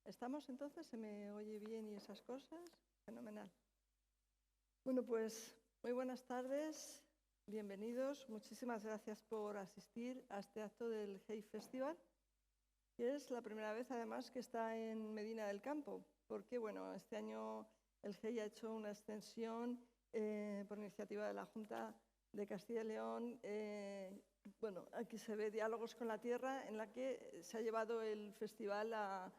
¿Estamos entonces? ¿Se me oye bien y esas cosas? Fenomenal. Bueno, pues muy buenas tardes, bienvenidos. Muchísimas gracias por asistir a este acto del Hey Festival, que es la primera vez además que está en Medina del Campo, porque bueno, este año el Hey ha hecho una extensión por iniciativa de la Junta de Castilla y León. Bueno, aquí se ve Diálogos con la Tierra, en la que se ha llevado el festival a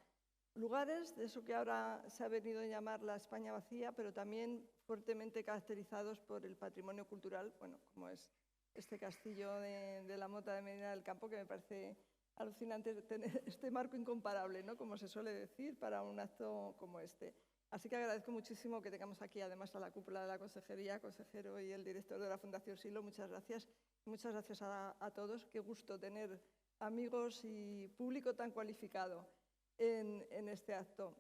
lugares de eso que ahora se ha venido a llamar la España vacía, pero también fuertemente caracterizados por el patrimonio cultural, bueno, como es este castillo de la Mota de Medina del Campo, que me parece alucinante tener este marco incomparable, ¿no? Como se suele decir, para un acto como este. Así que agradezco muchísimo que tengamos aquí, además, a la cúpula de la Consejería, consejero y el director de la Fundación Silo. Muchas gracias. Muchas gracias a todos. Qué gusto tener amigos y público tan cualificado en este acto.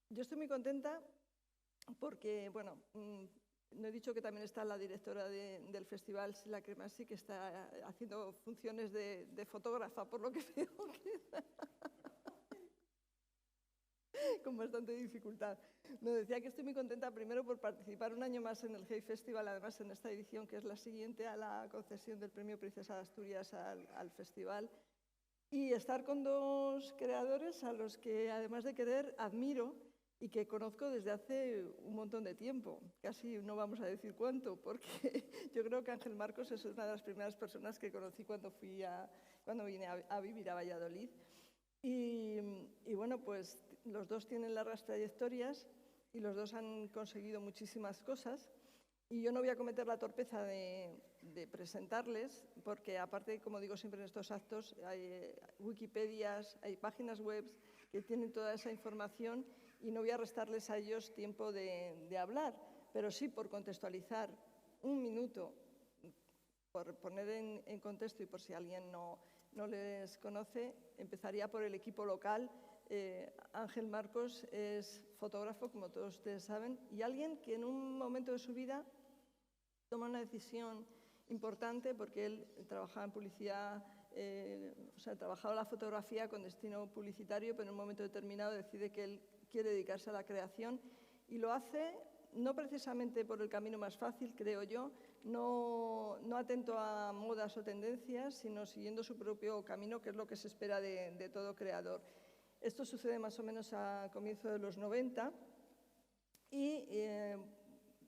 Yo estoy muy contenta porque, bueno, no he dicho que también está la directora del festival, Sila Cremasi, que está haciendo funciones de fotógrafa, por lo que veo que con bastante dificultad. No, decía que estoy muy contenta primero por participar un año más en el Hey Festival, además en esta edición que es la siguiente a la concesión del Premio Princesa de Asturias al festival, y estar con dos creadores a los que, además de querer, admiro y que conozco desde hace un montón de tiempo. Casi no vamos a decir cuánto, porque yo creo que Ángel Marcos es una de las primeras personas que conocí cuando vine a vivir a Valladolid. Y bueno, pues los dos tienen largas trayectorias y los dos han conseguido muchísimas cosas. Y yo no voy a cometer la torpeza de presentarles, porque aparte, como digo siempre en estos actos, hay Wikipedias, hay páginas web que tienen toda esa información y no voy a restarles a ellos tiempo de hablar, pero sí por contextualizar un minuto, por poner en contexto y por si alguien no les conoce, empezaría por el equipo local. Ángel Marcos es fotógrafo, como todos ustedes saben, y alguien que en un momento de su vida toma una decisión importante porque él trabajaba en publicidad, o sea, trabajaba la fotografía con destino publicitario, pero en un momento determinado decide que él quiere dedicarse a la creación y lo hace no precisamente por el camino más fácil, creo yo, no atento a modas o tendencias, sino siguiendo su propio camino, que es lo que se espera de todo creador. Esto sucede más o menos a comienzos de los 90 y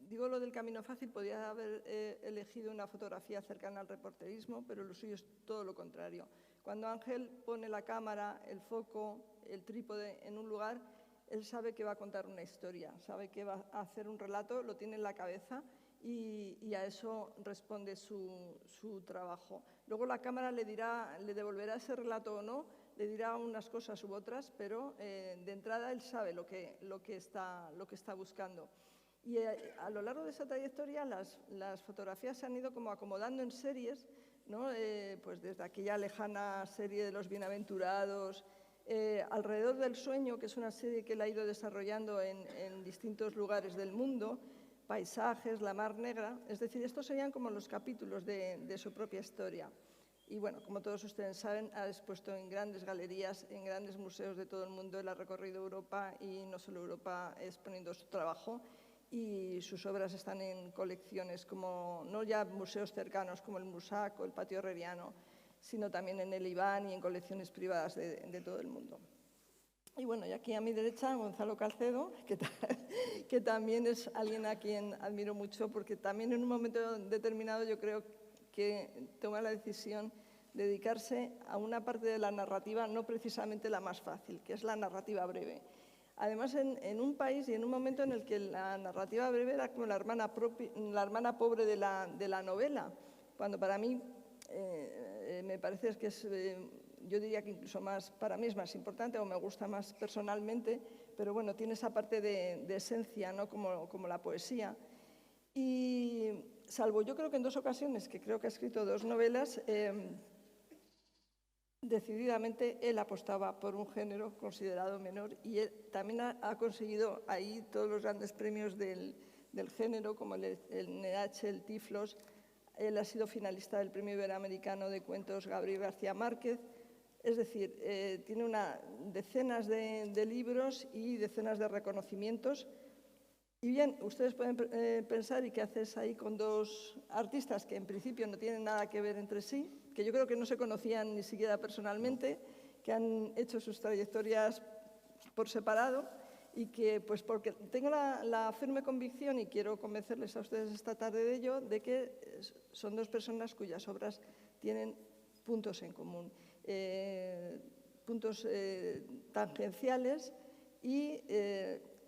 digo lo del camino fácil, podía haber elegido una fotografía cercana al reporterismo, pero lo suyo es todo lo contrario. Cuando Ángel pone la cámara, el foco, el trípode en un lugar, él sabe que va a contar una historia, sabe que va a hacer un relato, lo tiene en la cabeza y a eso responde su trabajo. Luego la cámara le devolverá ese relato o no, le dirá unas cosas u otras, pero de entrada él sabe lo que está buscando. Y a lo largo de esa trayectoria las fotografías se han ido como acomodando en series, ¿no? Pues desde aquella lejana serie de Los Bienaventurados, Alrededor del Sueño, que es una serie que él ha ido desarrollando en distintos lugares del mundo, Paisajes, La Mar Negra, es decir, estos serían como los capítulos de su propia historia. Y bueno, como todos ustedes saben, ha expuesto en grandes galerías, en grandes museos de todo el mundo. Él ha recorrido Europa y no solo Europa exponiendo su trabajo, y sus obras están en colecciones como, no ya museos cercanos como el Musac o el Patio Herreriano, sino también en el Iván y en colecciones privadas de todo el mundo. Y bueno, y aquí a mi derecha, Gonzalo Calcedo, que también es alguien a quien admiro mucho, porque también en un momento determinado yo creo que toma la decisión de dedicarse a una parte de la narrativa no precisamente la más fácil, que es la narrativa breve. Además, en un país y en un momento en el que la narrativa breve era como la hermana pobre de la novela, cuando para mí me parece que es, yo diría que incluso más, para mí es más importante o me gusta más personalmente, pero bueno, tiene esa parte de esencia, ¿no? como la poesía. Y salvo yo creo que en dos ocasiones, que creo que ha escrito dos novelas, decididamente él apostaba por un género considerado menor y él también ha conseguido ahí todos los grandes premios del género, como el NH, el Tiflos. Él ha sido finalista del Premio Iberoamericano de Cuentos Gabriel García Márquez, Es decir, tiene decenas de libros y decenas de reconocimientos. Y bien, ustedes pueden pensar, ¿y qué haces ahí con dos artistas que en principio no tienen nada que ver entre sí? Que yo creo que no se conocían ni siquiera personalmente, que han hecho sus trayectorias por separado y que, pues porque tengo la firme convicción, y quiero convencerles a ustedes esta tarde de ello, de que son dos personas cuyas obras tienen puntos en común, puntos tangenciales, y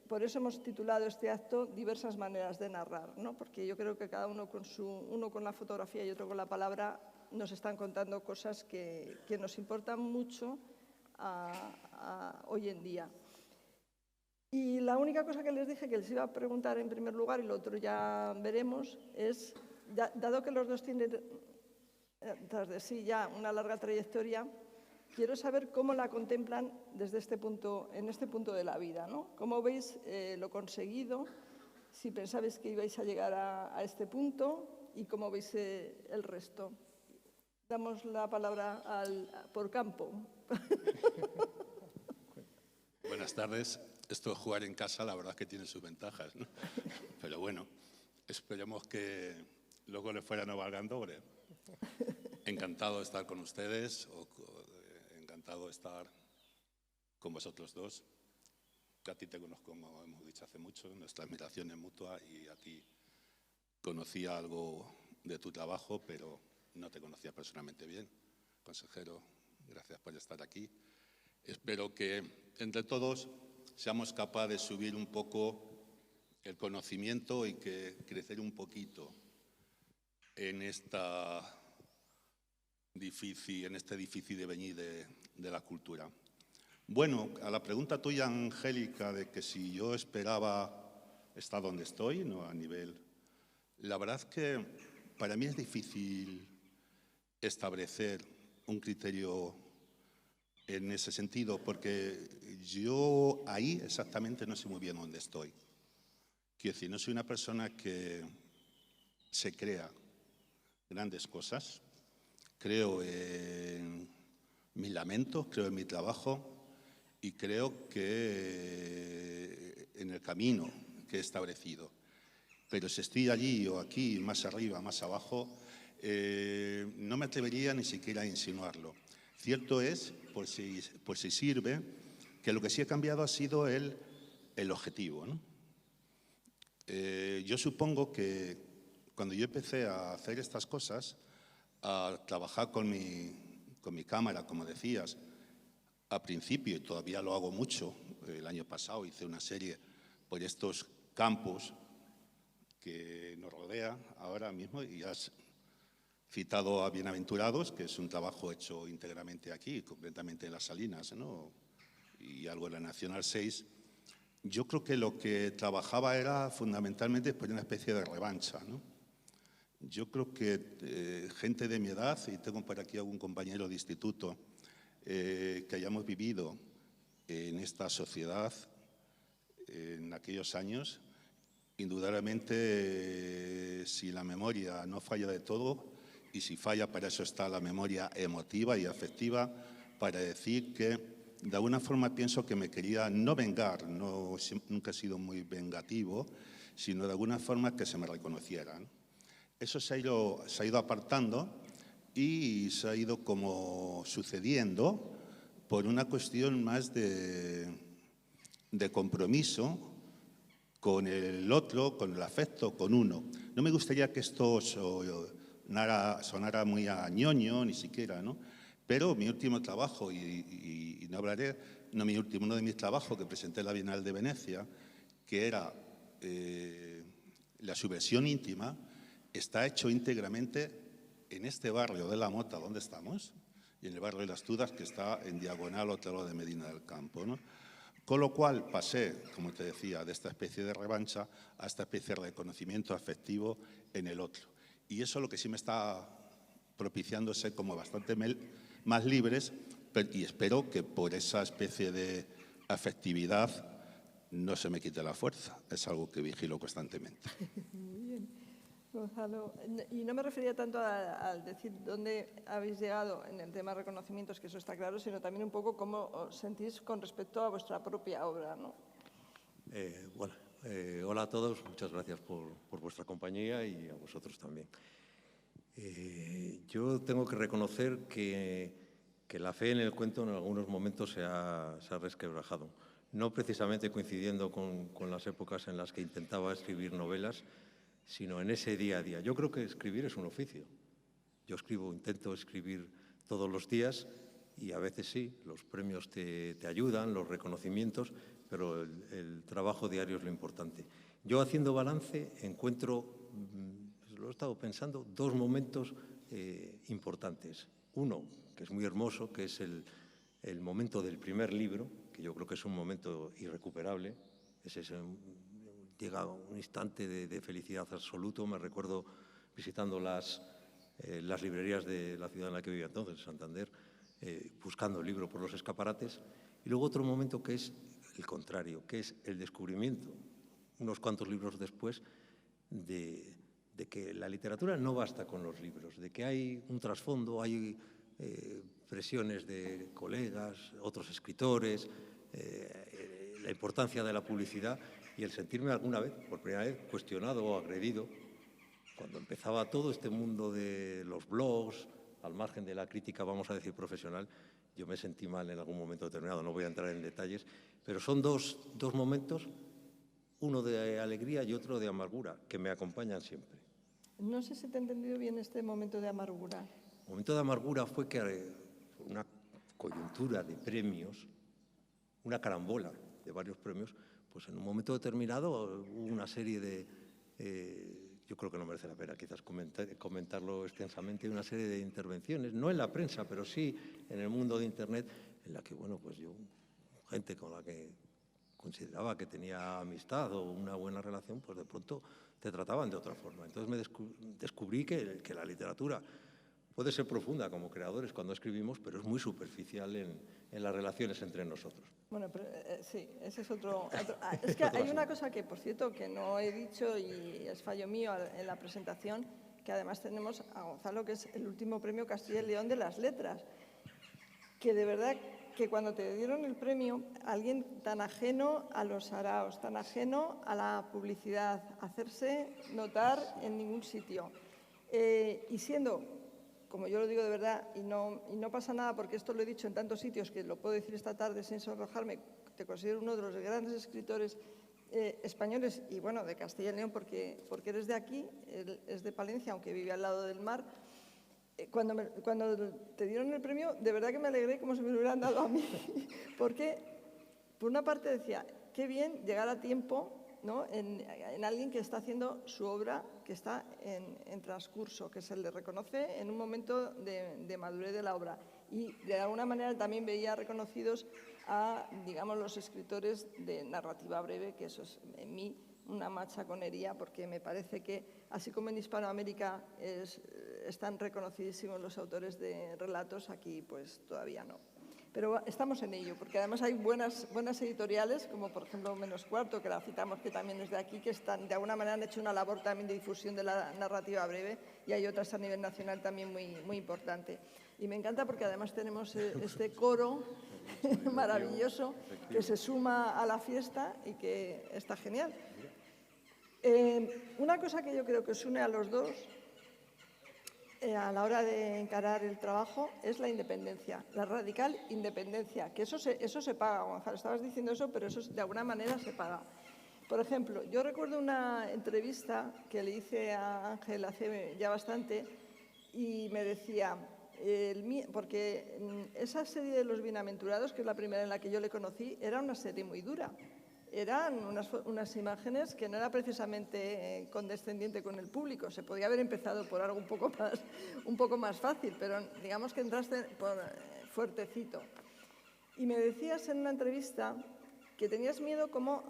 por eso hemos titulado este acto Diversas maneras de narrar, ¿no? Porque yo creo que cada uno con la fotografía y otro con la palabra, nos están contando cosas que nos importan mucho hoy en día. Y la única cosa que les dije que les iba a preguntar en primer lugar, y lo otro ya veremos, es, dado que los dos tienen tras de sí ya una larga trayectoria, quiero saber cómo la contemplan desde en este punto de la vida, ¿no? ¿Cómo veis lo conseguido? Si pensabais que ibais a llegar a este punto, y cómo veis el resto. Damos la palabra por campo. Buenas tardes. Esto de jugar en casa, la verdad es que tiene sus ventajas, ¿no? Pero bueno, esperemos que luego le fuera no valgando, hombre. Encantado de estar con ustedes, encantado de estar con vosotros dos. A ti te conozco, como hemos dicho, hace mucho, nuestra admiración es mutua, y a ti conocía algo de tu trabajo, pero no te conocía personalmente bien. Consejero, gracias por estar aquí. Espero que entre todos seamos capaces de subir un poco el conocimiento y que crecer un poquito en este difícil devenir de la cultura. Bueno, a la pregunta tuya, Angélica, de que si yo esperaba estar donde estoy, no a nivel... La verdad es que para mí es difícil establecer un criterio en ese sentido, porque yo ahí exactamente no sé muy bien dónde estoy. Quiero decir, no soy una persona que se crea grandes cosas. Creo en mis lamentos, creo en mi trabajo y creo que en el camino que he establecido. Pero si estoy allí o aquí, más arriba, más abajo, no me atrevería ni siquiera a insinuarlo. Cierto es, por si sirve, que lo que sí ha cambiado ha sido el objetivo, ¿no? Yo supongo que cuando yo empecé a hacer estas cosas, a trabajar con mi cámara, como decías, al principio, y todavía lo hago mucho, el año pasado hice una serie por estos campos que nos rodea ahora mismo, y has citado a Bienaventurados, que es un trabajo hecho íntegramente aquí, completamente en las Salinas, ¿no? Y algo en la Nacional 6. Yo creo que lo que trabajaba era fundamentalmente por una especie de revancha, ¿no? Yo creo que gente de mi edad, y tengo por aquí algún compañero de instituto, que hayamos vivido en esta sociedad en aquellos años, indudablemente, si la memoria no falla de todo, y si falla, para eso está la memoria emotiva y afectiva, para decir que de alguna forma pienso que me quería no vengar, nunca he sido muy vengativo, sino de alguna forma que se me reconocieran. Eso se ha ido apartando y se ha ido como sucediendo por una cuestión más de compromiso con el otro, con el afecto, con uno. No me gustaría que esto sonara muy a ñoño, ni siquiera, ¿no? Pero mi último trabajo, y no hablaré, no mi último, uno de mis trabajos que presenté en la Bienal de Venecia, que era la subversión íntima, está hecho íntegramente en este barrio de La Mota, donde estamos, y en el barrio de Las Tudas, que está en diagonal otro lado de Medina del Campo, ¿no? Con lo cual pasé, como te decía, de esta especie de revancha a esta especie de reconocimiento afectivo en el otro. Y eso lo que sí me está propiciando ser como bastante más libres, y espero que por esa especie de afectividad no se me quite la fuerza. Es algo que vigilo constantemente. Muy bien. Gonzalo, y no me refería tanto al decir dónde habéis llegado en el tema de reconocimientos, que eso está claro, sino también un poco cómo os sentís con respecto a vuestra propia obra, ¿no? Hola a todos, muchas gracias por vuestra compañía y a vosotros también. Yo tengo que reconocer que la fe en el cuento en algunos momentos se ha resquebrajado, no precisamente coincidiendo con las épocas en las que intentaba escribir novelas, sino en ese día a día. Yo creo que escribir es un oficio. Yo intento escribir todos los días y a veces sí, los premios te ayudan, los reconocimientos, pero el trabajo diario es lo importante. Yo, haciendo balance, encuentro, lo he estado pensando, dos momentos importantes. Uno, que es muy hermoso, que es el momento del primer libro, que yo creo que es un momento irrecuperable. Llega un instante de felicidad absoluto. Me recuerdo visitando las librerías de la ciudad en la que vivía entonces, Santander, buscando el libro por los escaparates. Y luego otro momento que es el contrario, que es el descubrimiento, unos cuantos libros después, de que la literatura no basta con los libros, de que hay un trasfondo, hay presiones de colegas, otros escritores, la importancia de la publicidad y el sentirme alguna vez, por primera vez, cuestionado o agredido, cuando empezaba todo este mundo de los blogs, al margen de la crítica, vamos a decir, profesional. Yo me sentí mal en algún momento determinado, no voy a entrar en detalles, pero son dos momentos, uno de alegría y otro de amargura, que me acompañan siempre. No sé si te he entendido bien este momento de amargura. El momento de amargura fue que una coyuntura de premios, una carambola de varios premios, pues en un momento determinado hubo una serie de... yo creo que no merece la pena quizás comentarlo extensamente, una serie de intervenciones, no en la prensa, pero sí en el mundo de Internet, en la que, bueno, pues yo, gente con la que consideraba que tenía amistad o una buena relación, pues de pronto te trataban de otra forma. Entonces me descubrí que la literatura puede ser profunda como creadores cuando escribimos, pero es muy superficial en las relaciones entre nosotros. Bueno, pero sí, ese es otro es que hay una cosa que, por cierto, que no he dicho y es fallo mío en la presentación, que además tenemos a Gonzalo, que es el último premio Castilla y León de las letras, que de verdad que cuando te dieron el premio, alguien tan ajeno a los saraos, tan ajeno a la publicidad, hacerse notar en ningún sitio, y siendo, como yo lo digo de verdad, y no pasa nada porque esto lo he dicho en tantos sitios que lo puedo decir esta tarde sin sonrojarme, te considero uno de los grandes escritores españoles y, bueno, de Castilla y León porque eres de aquí, él es de Palencia, aunque vive al lado del mar. Cuando te dieron el premio, de verdad que me alegré como si me lo hubieran dado a mí, porque por una parte decía, qué bien llegar a tiempo, ¿no?, en alguien que está haciendo su obra, que está en transcurso, que se le reconoce en un momento de madurez de la obra. Y de alguna manera también veía reconocidos a, digamos, los escritores de narrativa breve, que eso es en mí una machaconería, porque me parece que, así como en Hispanoamérica están reconocidísimos los autores de relatos, aquí pues todavía no. Pero estamos en ello, porque además hay buenas editoriales, como por ejemplo Menos Cuarto, que la citamos, que también es de aquí, que están, de alguna manera han hecho una labor también de difusión de la narrativa breve, y hay otras a nivel nacional también muy importante. Y me encanta porque además tenemos este coro maravilloso que se suma a la fiesta y que está genial. Una cosa que yo creo que os une a los dos a la hora de encarar el trabajo es la independencia, la radical independencia, que eso se paga, Gonzalo, estabas diciendo eso, pero eso de alguna manera se paga. Por ejemplo, yo recuerdo una entrevista que le hice a Ángel hace ya bastante y me decía, porque esa serie de Los Bienaventurados, que es la primera en la que yo le conocí, era una serie muy dura. Eran unas imágenes que no era precisamente condescendiente con el público. Se podía haber empezado por algo un poco más fácil, pero digamos que entraste por fuertecito. Y me decías en una entrevista que tenías miedo como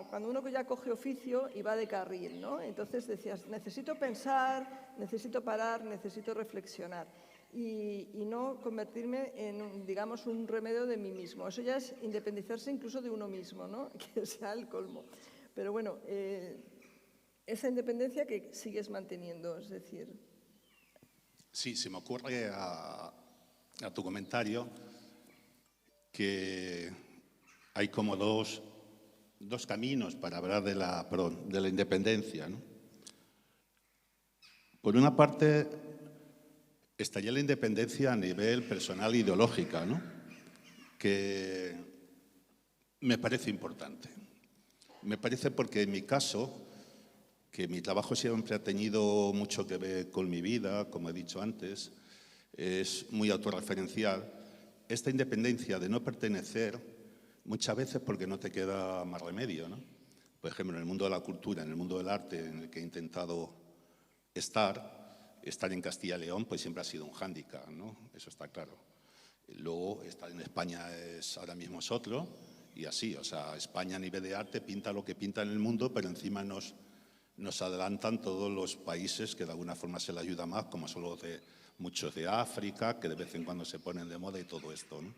cuando uno ya coge oficio y va de carril, ¿no? Entonces decías, necesito pensar, necesito parar, necesito reflexionar. Y no convertirme en, digamos, un remedio de mí mismo. Eso ya es independizarse incluso de uno mismo, ¿no? Que sea el colmo. Pero bueno, esa independencia que sigues manteniendo, es decir... Sí, se me ocurre a tu comentario que hay como dos caminos para hablar de la independencia, ¿no? Por una parte, estaría la independencia a nivel personal e ideológica, ¿no? Que me parece importante. Me parece porque en mi caso, que mi trabajo siempre ha tenido mucho que ver con mi vida, como he dicho antes, es muy autorreferencial. Esta independencia de no pertenecer, muchas veces porque no te queda más remedio, ¿no? Por ejemplo, en el mundo de la cultura, en el mundo del arte, en el que he intentado estar en Castilla y León, pues siempre ha sido un hándicap, ¿no? Eso está claro. Luego, estar en España ahora mismo es otro, y así, o sea, España a nivel de arte pinta lo que pinta en el mundo, pero encima nos adelantan todos los países que de alguna forma se le ayuda más, como son muchos de África, que de vez en cuando se ponen de moda y todo esto, ¿no?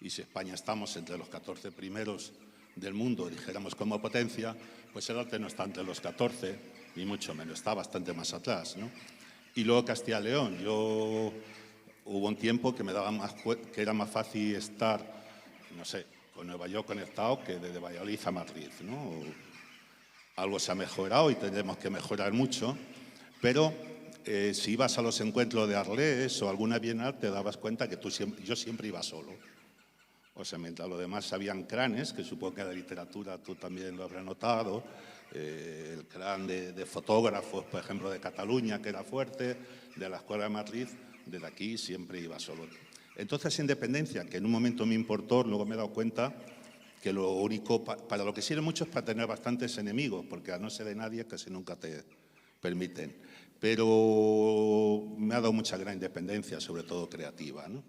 Y si España estamos entre los 14 primeros del mundo, dijéramos como potencia, pues el arte no está entre los 14, ni mucho menos, está bastante más atrás, ¿no? Y luego Castilla y León, hubo un tiempo que que era más fácil estar, no sé, con Nueva York conectado que desde Valladolid a Madrid, ¿no? Algo se ha mejorado y tendremos que mejorar mucho, pero si ibas a los encuentros de Arles o alguna bienal te dabas cuenta que yo siempre iba solo. O sea, mientras los demás habían cranes, que supongo que de literatura tú también lo habrás notado, el clan de fotógrafos, por ejemplo, de Cataluña, que era fuerte, de la Escuela de Madrid, desde aquí siempre iba solo. Entonces, independencia, que en un momento me importó, luego me he dado cuenta que lo único, para lo que sirve mucho es para tener bastantes enemigos, porque a no ser de nadie casi nunca te permiten. Pero me ha dado mucha gran independencia, sobre todo creativa, ¿no?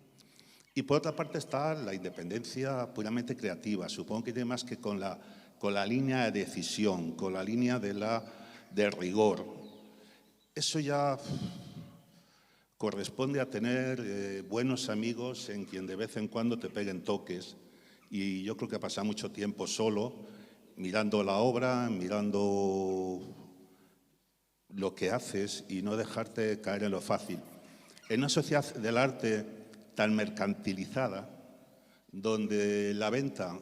Y por otra parte está la independencia puramente creativa. Supongo que tiene más que con la línea de decisión, con la línea de rigor. Eso ya corresponde a tener buenos amigos en quien de vez en cuando te peguen toques. Y yo creo que pasar mucho tiempo solo, mirando la obra, mirando lo que haces y no dejarte caer en lo fácil. En una sociedad del arte tan mercantilizada, donde la venta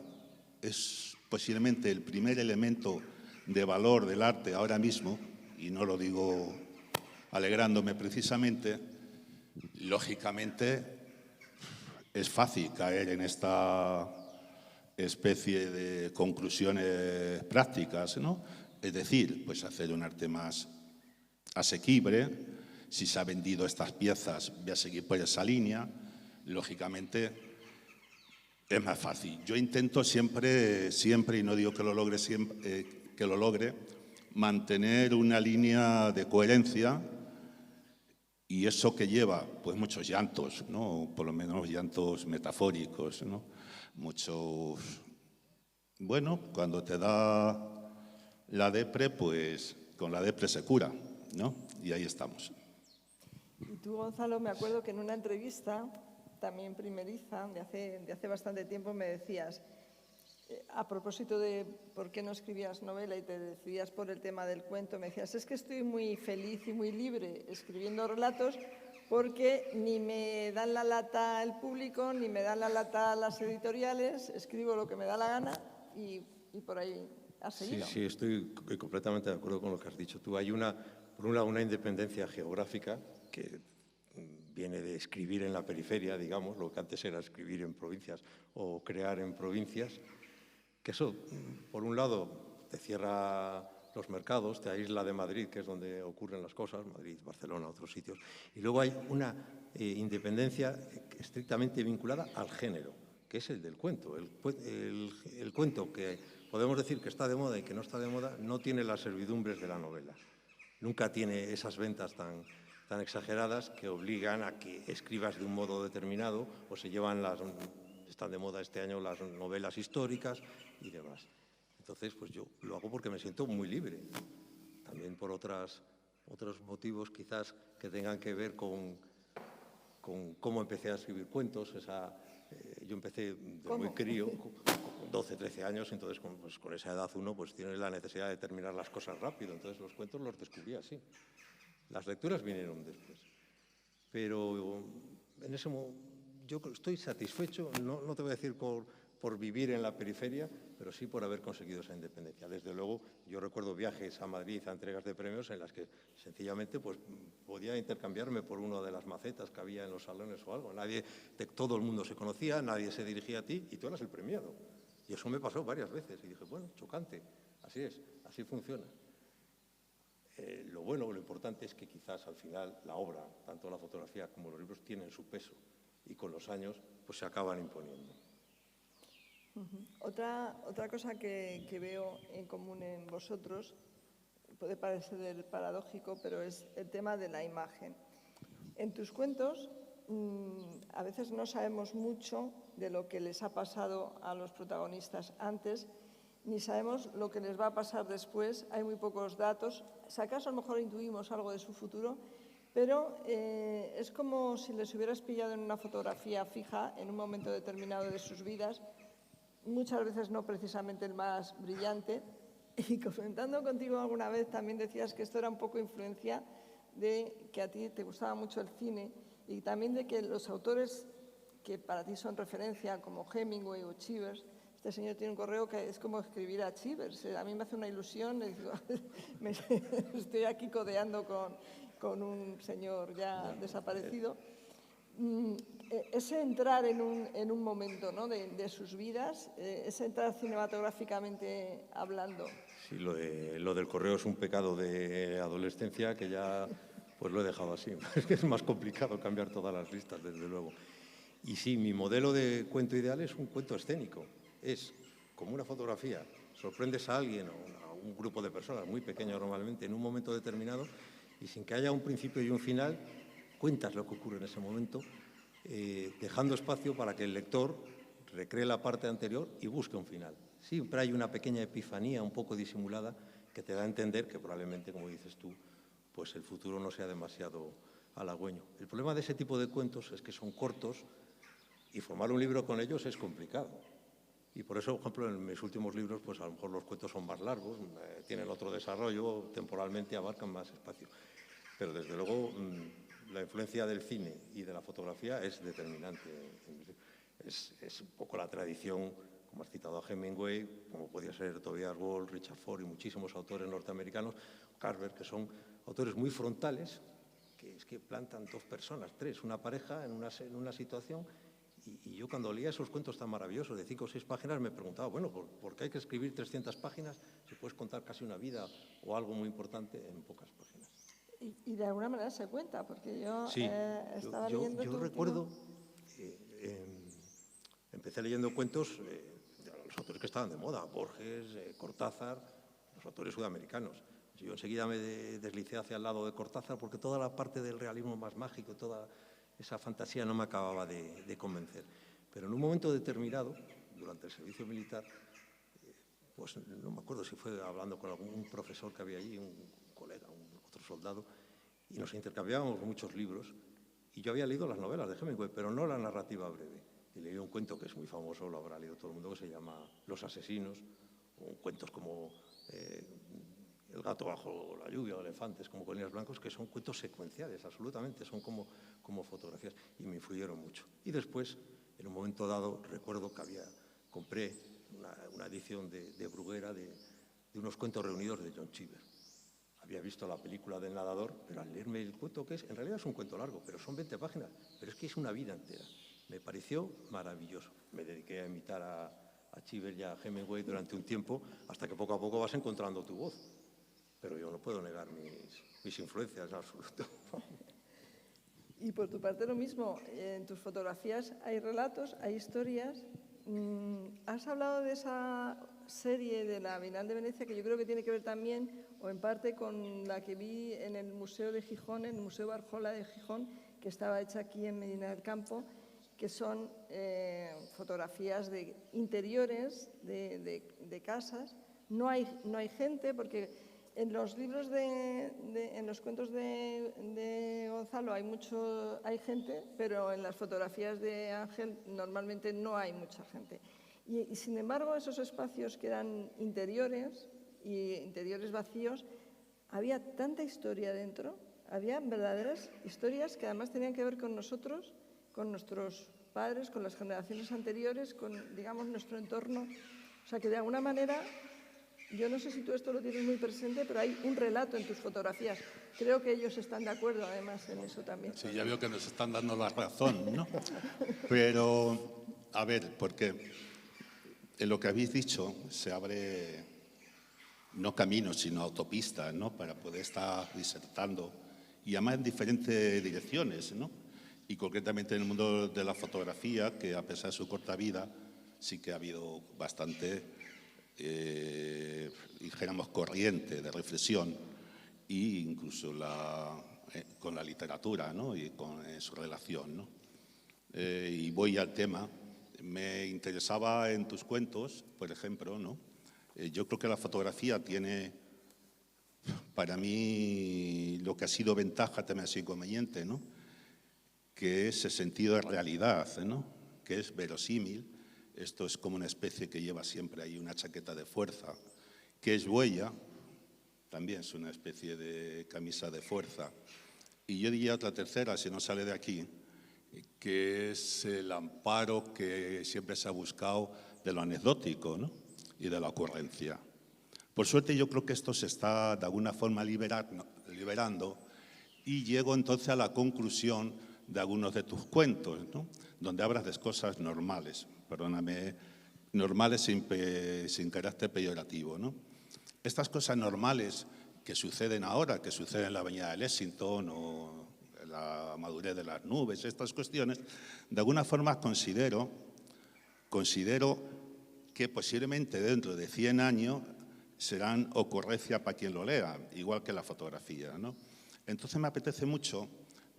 es posiblemente el primer elemento de valor del arte ahora mismo, y no lo digo alegrándome precisamente, lógicamente es fácil caer en esta especie de conclusiones prácticas, ¿no? Es decir, pues hacer un arte más asequible. Si se han vendido estas piezas, voy a seguir por esa línea. Lógicamente, es más fácil. Yo intento siempre, y no digo que lo logre, mantener una línea de coherencia, y eso que lleva, pues muchos llantos, ¿no? Por lo menos llantos metafóricos, ¿no? Bueno, cuando te da la depre, pues con la depre se cura, ¿no? Y ahí estamos. Y tú, Gonzalo, me acuerdo que en una entrevista, también primeriza, de hace bastante tiempo, me decías, a propósito de por qué no escribías novela y te decidías por el tema del cuento, me decías, es que estoy muy feliz y muy libre escribiendo relatos porque ni me dan la lata el público, ni me dan la lata las editoriales, escribo lo que me da la gana y por ahí has seguido. Sí, estoy completamente de acuerdo con lo que has dicho tú. Hay por un lado, una independencia geográfica que viene de escribir en la periferia, digamos, lo que antes era escribir en provincias o crear en provincias, que eso, por un lado, te cierra los mercados, te aísla de Madrid, que es donde ocurren las cosas, Madrid, Barcelona, otros sitios, y luego hay una independencia estrictamente vinculada al género, que es el del cuento. El cuento, que podemos decir que está de moda y que no está de moda, no tiene las servidumbres de la novela. Nunca tiene esas ventas tan exageradas que obligan a que escribas de un modo determinado, o se llevan están de moda este año las novelas históricas y demás. Entonces, pues yo lo hago porque me siento muy libre. También por otros motivos quizás que tengan que ver con cómo empecé a escribir cuentos, esa Yo empecé de muy crío, con 12, 13 años, entonces con esa edad uno pues tiene la necesidad de terminar las cosas rápido, entonces los cuentos los descubrí así. Las lecturas vinieron después. Pero en ese momento yo estoy satisfecho, no te voy a decir por vivir en la periferia, pero sí por haber conseguido esa independencia. Desde luego, yo recuerdo viajes a Madrid a entregas de premios en las que sencillamente pues, podía intercambiarme por una de las macetas que había en los salones o algo. Todo el mundo se conocía, nadie se dirigía a ti y tú eras el premiado. Y eso me pasó varias veces y dije, bueno, chocante, así es, así funciona. Lo bueno, lo importante es que quizás al final la obra, tanto la fotografía como los libros, tienen su peso y con los años pues, se acaban imponiendo. Otra cosa que veo en común en vosotros, puede parecer paradójico, pero es el tema de la imagen. En tus cuentos a veces no sabemos mucho de lo que les ha pasado a los protagonistas antes, ni sabemos lo que les va a pasar después, hay muy pocos datos. Si acaso a lo mejor intuimos algo de su futuro, pero es como si les hubieras pillado en una fotografía fija en un momento determinado de sus vidas, muchas veces no precisamente el más brillante. Y comentando contigo alguna vez también decías que esto era un poco influencia de que a ti te gustaba mucho el cine y también de que los autores que para ti son referencia, como Hemingway o Chivers, este señor tiene un correo que es como escribir a Chivers. A mí me hace una ilusión, digo, estoy aquí codeando con un señor ya desaparecido. Ese entrar en un momento, ¿no?, de sus vidas, ese entrar cinematográficamente hablando. Sí, lo del correo es un pecado de adolescencia que ya pues lo he dejado así. Es que es más complicado cambiar todas las listas, desde luego. Y sí, mi modelo de cuento ideal es un cuento escénico. Es como una fotografía. Sorprendes a alguien o a un grupo de personas, muy pequeño normalmente, en un momento determinado y sin que haya un principio y un final, cuentas lo que ocurre en ese momento, dejando espacio para que el lector recree la parte anterior y busque un final. Siempre hay una pequeña epifanía un poco disimulada que te da a entender que probablemente, como dices tú, pues el futuro no sea demasiado halagüeño. El problema de ese tipo de cuentos es que son cortos y formar un libro con ellos es complicado. Y por eso, por ejemplo, en mis últimos libros, pues a lo mejor los cuentos son más largos, tienen otro desarrollo, temporalmente abarcan más espacio. Pero desde luego la influencia del cine y de la fotografía es determinante. Es un poco la tradición, como has citado a Hemingway, como podía ser Tobias Wall, Richard Ford y muchísimos autores norteamericanos, Carver, que son autores muy frontales, que es que plantan dos personas, tres, una pareja en una situación. Y yo cuando leía esos cuentos tan maravillosos de 5 o 6 páginas me preguntaba, bueno, ¿por qué hay que escribir 300 páginas si puedes contar casi una vida o algo muy importante en pocas páginas? Y de alguna manera se cuenta, porque yo sí, estaba leyendo... Yo recuerdo, empecé leyendo cuentos de los autores que estaban de moda, Borges, Cortázar, los autores sudamericanos. Yo enseguida me deslicé hacia el lado de Cortázar porque toda la parte del realismo más mágico, toda esa fantasía no me acababa de convencer. Pero en un momento determinado, durante el servicio militar, pues no me acuerdo si fue hablando con algún profesor que había allí, un colega, otro soldado, y nos intercambiábamos muchos libros. Y yo había leído las novelas de Hemingway, pero no la narrativa breve. Y leí un cuento que es muy famoso, lo habrá leído todo el mundo, que se llama Los asesinos, o cuentos como El gato bajo la lluvia, o Elefantes como colines blancos, que son cuentos secuenciales, absolutamente, son como fotografías, y me influyeron mucho. Y después, en un momento dado, recuerdo que compré una edición de Bruguera de unos cuentos reunidos de John Cheever. Había visto la película del nadador, pero al leerme el cuento, que en realidad es un cuento largo, pero son 20 páginas, pero es que es una vida entera. Me pareció maravilloso. Me dediqué a imitar a Cheever y a Hemingway durante un tiempo, hasta que poco a poco vas encontrando tu voz. Pero yo no puedo negar mis influencias en absoluto. Y por tu parte lo mismo, en tus fotografías hay relatos, hay historias. Has hablado de esa serie de la Bienal de Venecia, que yo creo que tiene que ver también, o en parte, con la que vi en el Museo de Gijón, en el Museo Barjola de Gijón, que estaba hecha aquí en Medina del Campo, que son fotografías de interiores de casas. No hay gente, porque En los libros en los cuentos de Gonzalo hay gente, pero en las fotografías de Ángel normalmente no hay mucha gente. Y sin embargo, esos espacios que eran interiores y interiores vacíos, había tanta historia dentro, había verdaderas historias que además tenían que ver con nosotros, con nuestros padres, con las generaciones anteriores, con, digamos, nuestro entorno. O sea, que de alguna manera, yo no sé si tú esto lo tienes muy presente, pero hay un relato en tus fotografías. Creo que ellos están de acuerdo, además, en eso también. Sí, ya veo que nos están dando la razón, ¿no? Pero, a ver, porque en lo que habéis dicho se abre no caminos, sino autopistas, ¿no? Para poder estar disertando, y además en diferentes direcciones, ¿no? Y concretamente en el mundo de la fotografía, que a pesar de su corta vida, sí que ha habido bastante, dijéramos, corriente de reflexión, e incluso con la literatura, ¿no? Y con su relación, ¿no? Y voy al tema. Me interesaba en tus cuentos, por ejemplo, ¿no? Yo creo que la fotografía tiene, para mí, lo que ha sido ventaja también ha sido inconveniente, ¿no? Que es el sentido de realidad, ¿no? Que es verosímil. Esto es como una especie que lleva siempre ahí una chaqueta de fuerza, que es huella, también es una especie de camisa de fuerza. Y yo diría otra tercera, si no sale de aquí, que es el amparo que siempre se ha buscado de lo anecdótico, ¿no? Y de la ocurrencia. Por suerte yo creo que esto se está de alguna forma liberando, y llego entonces a la conclusión de algunos de tus cuentos, ¿no? Donde hablas de cosas normales, perdóname, normales sin carácter peyorativo, ¿no? Estas cosas normales que suceden ahora, que suceden en la Avenida de Lexington o en la madurez de las nubes, estas cuestiones, de alguna forma considero que posiblemente dentro de 100 años serán ocurrencia para quien lo lea, igual que la fotografía, ¿no? Entonces me apetece mucho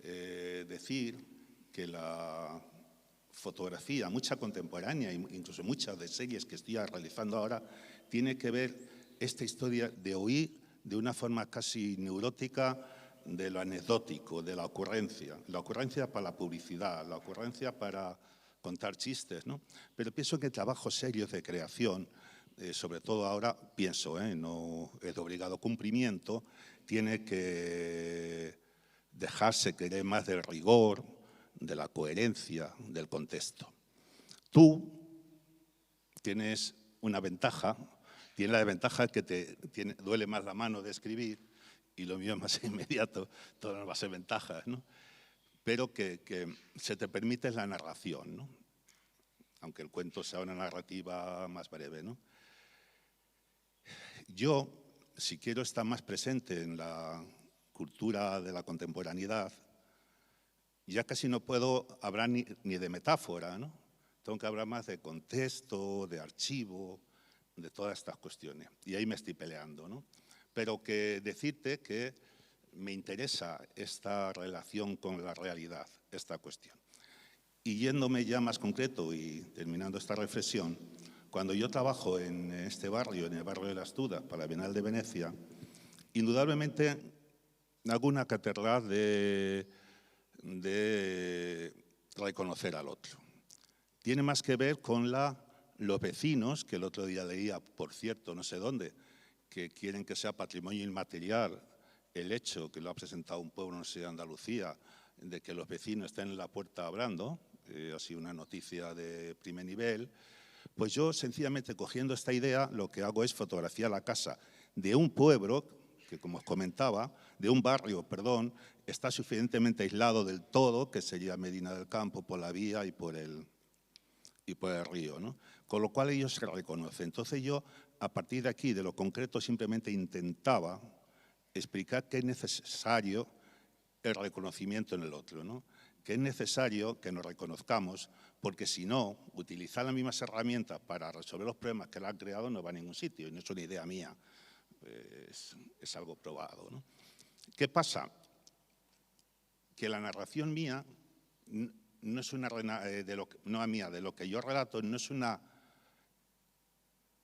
decir que la fotografía, mucha contemporánea, incluso muchas de series que estoy realizando ahora, tiene que ver esta historia de oír de una forma casi neurótica de lo anecdótico, de la ocurrencia para la publicidad, la ocurrencia para contar chistes, ¿no? Pero pienso que trabajos serios de creación, sobre todo ahora, pienso, no es de obligado cumplimiento, tiene que dejarse querer más del rigor, de la coherencia, del contexto. Tú tienes una ventaja, tienes la ventaja que duele más la mano de escribir, y lo mío es más inmediato, todo no va a ser ventajas, ¿no? Pero que se te permite la narración, ¿no? Aunque el cuento sea una narrativa más breve, ¿no? Yo, si quiero estar más presente en la cultura de la contemporaneidad, ya casi no puedo hablar ni de metáfora, ¿no? Tengo que hablar más de contexto, de archivo, de todas estas cuestiones. Y ahí me estoy peleando, ¿no? Pero que decirte que me interesa esta relación con la realidad, esta cuestión. Y yéndome ya más concreto y terminando esta reflexión, cuando yo trabajo en este barrio, en el barrio de Las Tudas, para la Bienal de Venecia, indudablemente hago una catedral de reconocer al otro. Tiene más que ver con los vecinos, que el otro día leía, por cierto, no sé dónde, que quieren que sea patrimonio inmaterial el hecho, que lo ha presentado un pueblo, no sé, de Andalucía, de que los vecinos estén en la puerta hablando, ha sido una noticia de primer nivel. Pues yo, sencillamente, cogiendo esta idea, lo que hago es fotografiar la casa de un pueblo que, como os comentaba, de un barrio, perdón, está suficientemente aislado del todo, que sería Medina del Campo, por la vía y por el río, ¿no? Con lo cual ellos se reconocen. Entonces yo, a partir de aquí, de lo concreto, simplemente intentaba explicar que es necesario el reconocimiento en el otro, ¿no? Que es necesario que nos reconozcamos, porque si no, utilizar las mismas herramientas para resolver los problemas que la han creado no va a ningún sitio, y no es una idea mía, es algo probado, ¿no? ¿Qué pasa? Que la narración mía no es una de lo que yo relato, no es una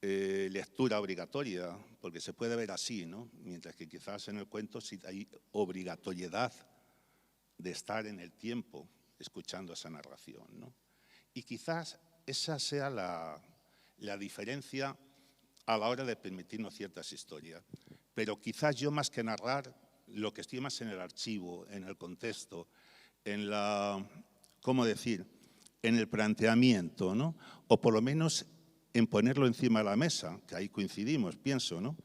lectura obligatoria porque se puede ver así, ¿no? Mientras que quizás en el cuento sí hay obligatoriedad de estar en el tiempo escuchando esa narración, ¿no? Y quizás esa sea la diferencia a la hora de permitirnos ciertas historias. Pero quizás yo, más que narrar, lo que estoy más en el archivo, en el contexto, en ¿cómo decir?, en el planteamiento, ¿no? O por lo menos en ponerlo encima de la mesa, que ahí coincidimos, pienso, ¿no?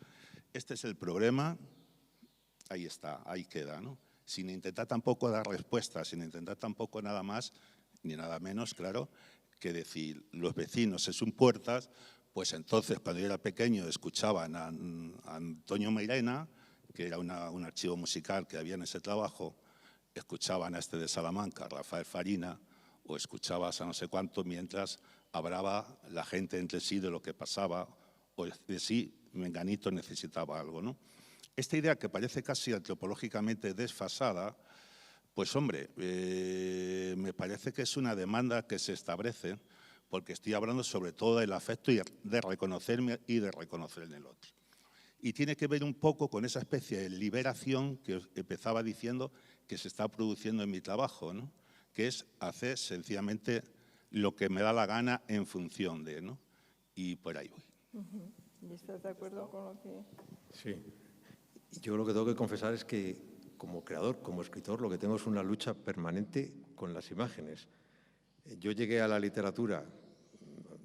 Este es el problema, ahí está, ahí queda, ¿no? Sin intentar tampoco dar respuestas, sin intentar tampoco nada más, ni nada menos, claro, que decir, los vecinos es un puertas, pues entonces cuando yo era pequeño escuchaban a Antonio Mairena, que era un archivo musical que había en ese trabajo, escuchaban a este de Salamanca, Rafael Farina, o escuchabas a no sé cuánto, mientras hablaba la gente entre sí de lo que pasaba, o de si Menganito necesitaba algo, ¿no? Esta idea, que parece casi antropológicamente desfasada, pues hombre, me parece que es una demanda que se establece, porque estoy hablando sobre todo del afecto y de reconocerme y de reconocer en el otro. Y tiene que ver un poco con esa especie de liberación que empezaba diciendo que se está produciendo en mi trabajo, ¿no? Que es hacer sencillamente lo que me da la gana en función de, ¿no? Y por ahí voy. ¿Y estás de acuerdo con lo que...? Sí. Yo lo que tengo que confesar es que, como creador, como escritor, lo que tengo es una lucha permanente con las imágenes. Yo llegué a la literatura,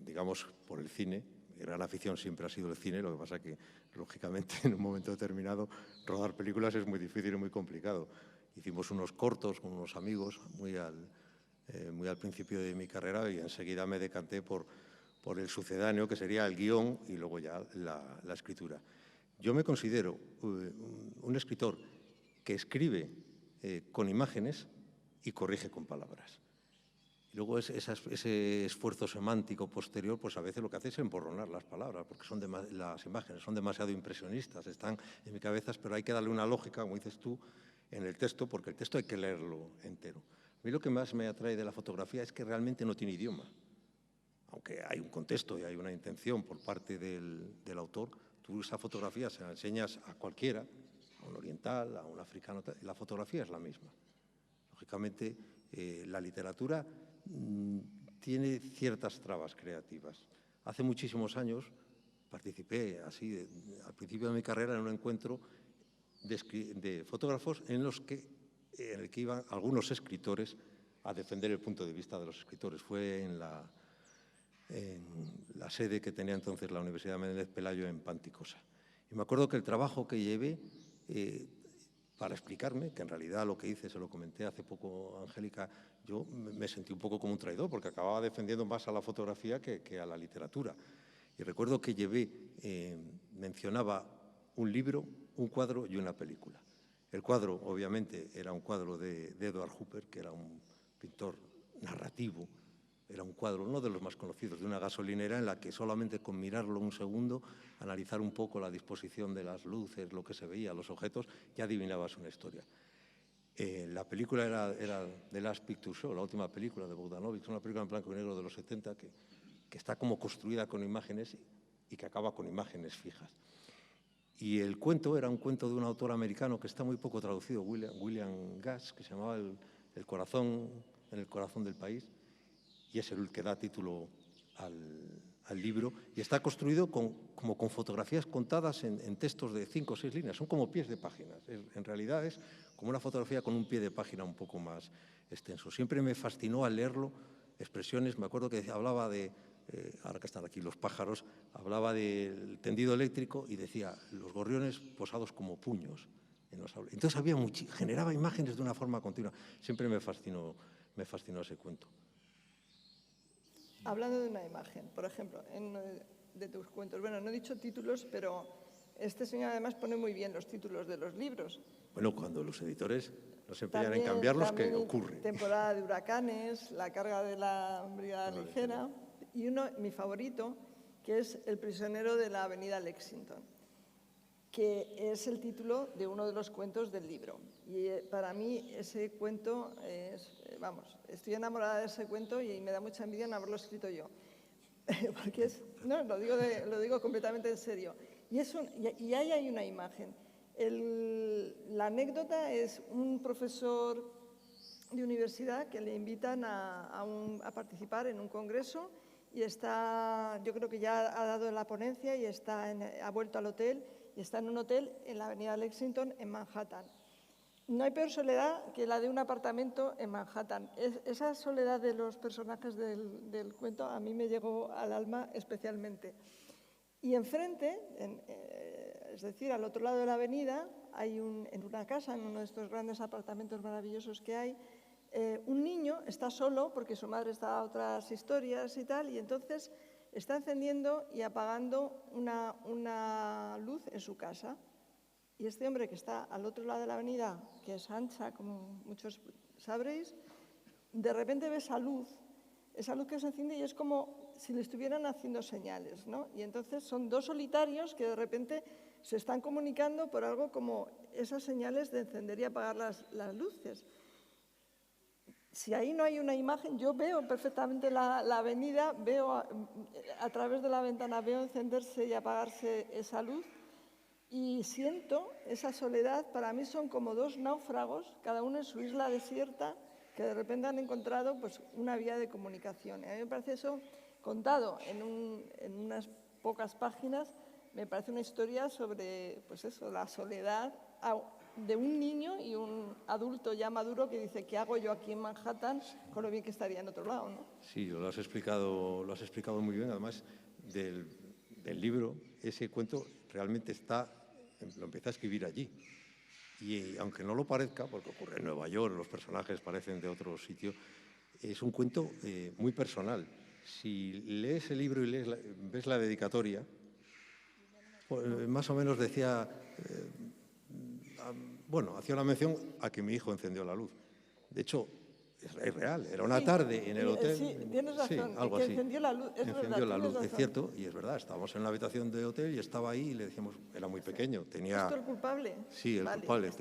digamos, por el cine. Mi gran afición siempre ha sido el cine, lo que pasa que, lógicamente, en un momento determinado, rodar películas es muy difícil y muy complicado. Hicimos unos cortos con unos amigos muy al principio de mi carrera, y enseguida me decanté por el sucedáneo, que sería el guión y luego ya la escritura. Yo me considero un escritor que escribe con imágenes y corrige con palabras. Y luego ese esfuerzo semántico posterior, pues a veces lo que hace es emborronar las palabras, porque las imágenes son demasiado impresionistas, están en mi cabeza, pero hay que darle una lógica, como dices tú, en el texto, porque el texto hay que leerlo entero. A mí lo que más me atrae de la fotografía es que realmente no tiene idioma. Aunque hay un contexto y hay una intención por parte del autor, tú esa fotografía se la enseñas a cualquiera, a un oriental, a un africano, la fotografía es la misma. Lógicamente, la literatura tiene ciertas trabas creativas. Hace muchísimos años participé, así, al principio de mi carrera, en un encuentro de fotógrafos en el que iban algunos escritores a defender el punto de vista de los escritores. Fue en la sede que tenía entonces la Universidad de Menéndez Pelayo en Panticosa. Y me acuerdo que el trabajo que llevé para explicarme, que en realidad lo que hice, se lo comenté hace poco a Angélica, yo me sentí un poco como un traidor, porque acababa defendiendo más a la fotografía que a la literatura. Y recuerdo que mencionaba un libro, un cuadro y una película. El cuadro, obviamente, era un cuadro de Edward Hopper, que era un pintor narrativo. Era un cuadro, uno de los más conocidos, de una gasolinera en la que solamente con mirarlo un segundo, analizar un poco la disposición de las luces, lo que se veía, los objetos, ya adivinabas una historia. La película era The Last Picture Show, la última película de Bogdanovich, una película en blanco y negro de los 70 que está como construida con imágenes y que acaba con imágenes fijas. Y el cuento era un cuento de un autor americano que está muy poco traducido, William Gass, que se llamaba El corazón en el corazón del país, y es el que da título al libro, y está construido como con fotografías contadas en textos de 5 o 6 líneas, son como pies de páginas. En realidad es como una fotografía con un pie de página un poco más extenso. Siempre me fascinó al leerlo expresiones, me acuerdo que hablaba de, ahora que están aquí los pájaros, hablaba del tendido eléctrico y decía los gorriones posados como puños en los árboles. Entonces generaba imágenes de una forma continua. Siempre me fascinó ese cuento. Hablando de una imagen, por ejemplo, en uno de tus cuentos, bueno, no he dicho títulos, pero este señor además pone muy bien los títulos de los libros. Bueno, cuando los editores no se empeñan en cambiarlos, ¿qué ocurre? Temporada de huracanes, la carga de la brigada ligera, y mi favorito, que es El prisionero de la avenida Lexington, que es el título de uno de los cuentos del libro. Y para mí ese cuento estoy enamorada de ese cuento y me da mucha envidia en haberlo escrito yo. Porque lo digo completamente en serio. Y ahí hay una imagen. La anécdota es un profesor de universidad que le invitan a participar en un congreso y yo creo que ya ha dado la ponencia y ha vuelto al hotel y está en un hotel en la avenida Lexington en Manhattan. No hay peor soledad que la de un apartamento en Manhattan. Esa soledad de los personajes del cuento a mí me llegó al alma especialmente. Y enfrente, es decir, al otro lado de la avenida, en una casa, en uno de estos grandes apartamentos maravillosos que hay, un niño está solo porque su madre está a otras historias y tal, y entonces está encendiendo y apagando una luz en su casa. Y este hombre que está al otro lado de la avenida, que es ancha, como muchos sabréis, de repente ve esa luz que se enciende y es como si le estuvieran haciendo señales, ¿no? Y entonces son dos solitarios que de repente se están comunicando por algo como esas señales de encender y apagar las luces. Si ahí no hay una imagen, yo veo perfectamente la avenida, veo a través de la ventana, veo encenderse y apagarse esa luz y siento esa soledad. Para mí son como dos náufragos, cada uno en su isla desierta, que de repente han encontrado pues, una vía de comunicación. A mí me parece eso, contado en unas pocas páginas, me parece una historia sobre pues eso, la soledad de un niño y un adulto ya maduro que dice, ¿qué hago yo aquí en Manhattan con lo bien que estaría en otro lado, ¿no? Sí, lo has explicado muy bien. Además, del libro, ese cuento realmente lo empecé a escribir allí. Y aunque no lo parezca, porque ocurre en Nueva York, los personajes parecen de otro sitio, es un cuento muy personal. Si lees el libro y ves la dedicatoria, pues, más o menos decía, hacía una mención a que mi hijo encendió la luz. De hecho, es real, era una tarde en el hotel. Sí, tienes razón, algo que así. encendió la luz, Encendió la luz, razón. es cierto, y es verdad, estábamos en la habitación de hotel y estaba ahí y le decíamos, era muy pequeño, tenía... ¿Esto el culpable? Sí, el culpable,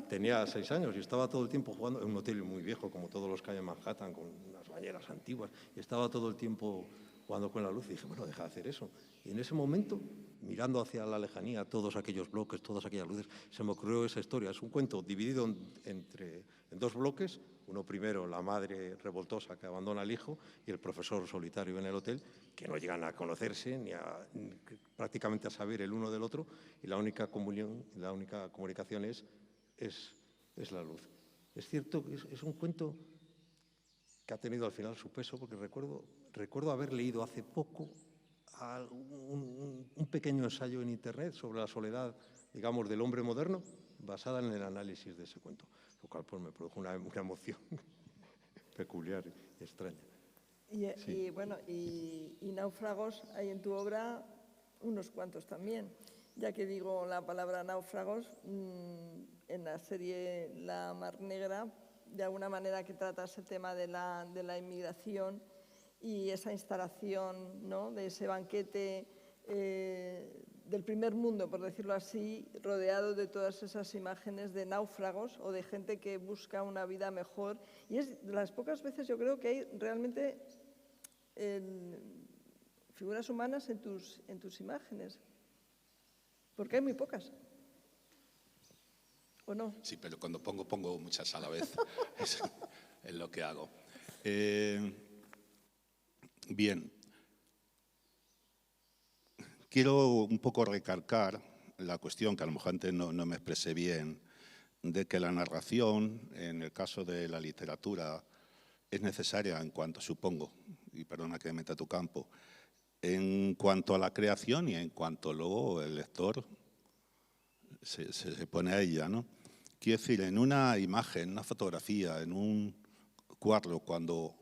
tenía 6 años y estaba todo el tiempo jugando en un hotel muy viejo, como todos los que hay en Manhattan, con unas bañeras antiguas, y estaba todo el tiempo jugando con la luz y dije, bueno, deja de hacer eso. Y en ese momento, mirando hacia la lejanía, todos aquellos bloques, todas aquellas luces, se me ocurrió esa historia. Es un cuento dividido en dos bloques. Uno primero, la madre revoltosa que abandona al hijo y el profesor solitario en el hotel, que no llegan a conocerse ni prácticamente a saber el uno del otro, y la única comunicación es la luz. Es cierto que es un cuento que ha tenido al final su peso, porque recuerdo haber leído hace poco un pequeño ensayo en Internet sobre la soledad, digamos, del hombre moderno, basada en el análisis de ese cuento, lo cual pues, me produjo una emoción peculiar y extraña. Y náufragos hay en tu obra unos cuantos también. Ya que digo la palabra náufragos, en la serie La Mar Negra, de alguna manera que trata ese tema de la inmigración y esa instalación, ¿no?, de ese banquete del primer mundo, por decirlo así, rodeado de todas esas imágenes de náufragos o de gente que busca una vida mejor. Y es de las pocas veces, yo creo, que hay realmente figuras humanas en tus imágenes, porque hay muy pocas. ¿O no? Sí, pero cuando pongo muchas a la vez. Es lo que hago. Bien. Quiero un poco recalcar la cuestión, que a lo mejor antes no me expresé bien, de que la narración, en el caso de la literatura, es necesaria en cuanto, supongo, y perdona que me meta a tu campo, en cuanto a la creación y en cuanto luego el lector se pone a ella, ¿no? Quiero decir, en una imagen, una fotografía, en un cuadro, cuando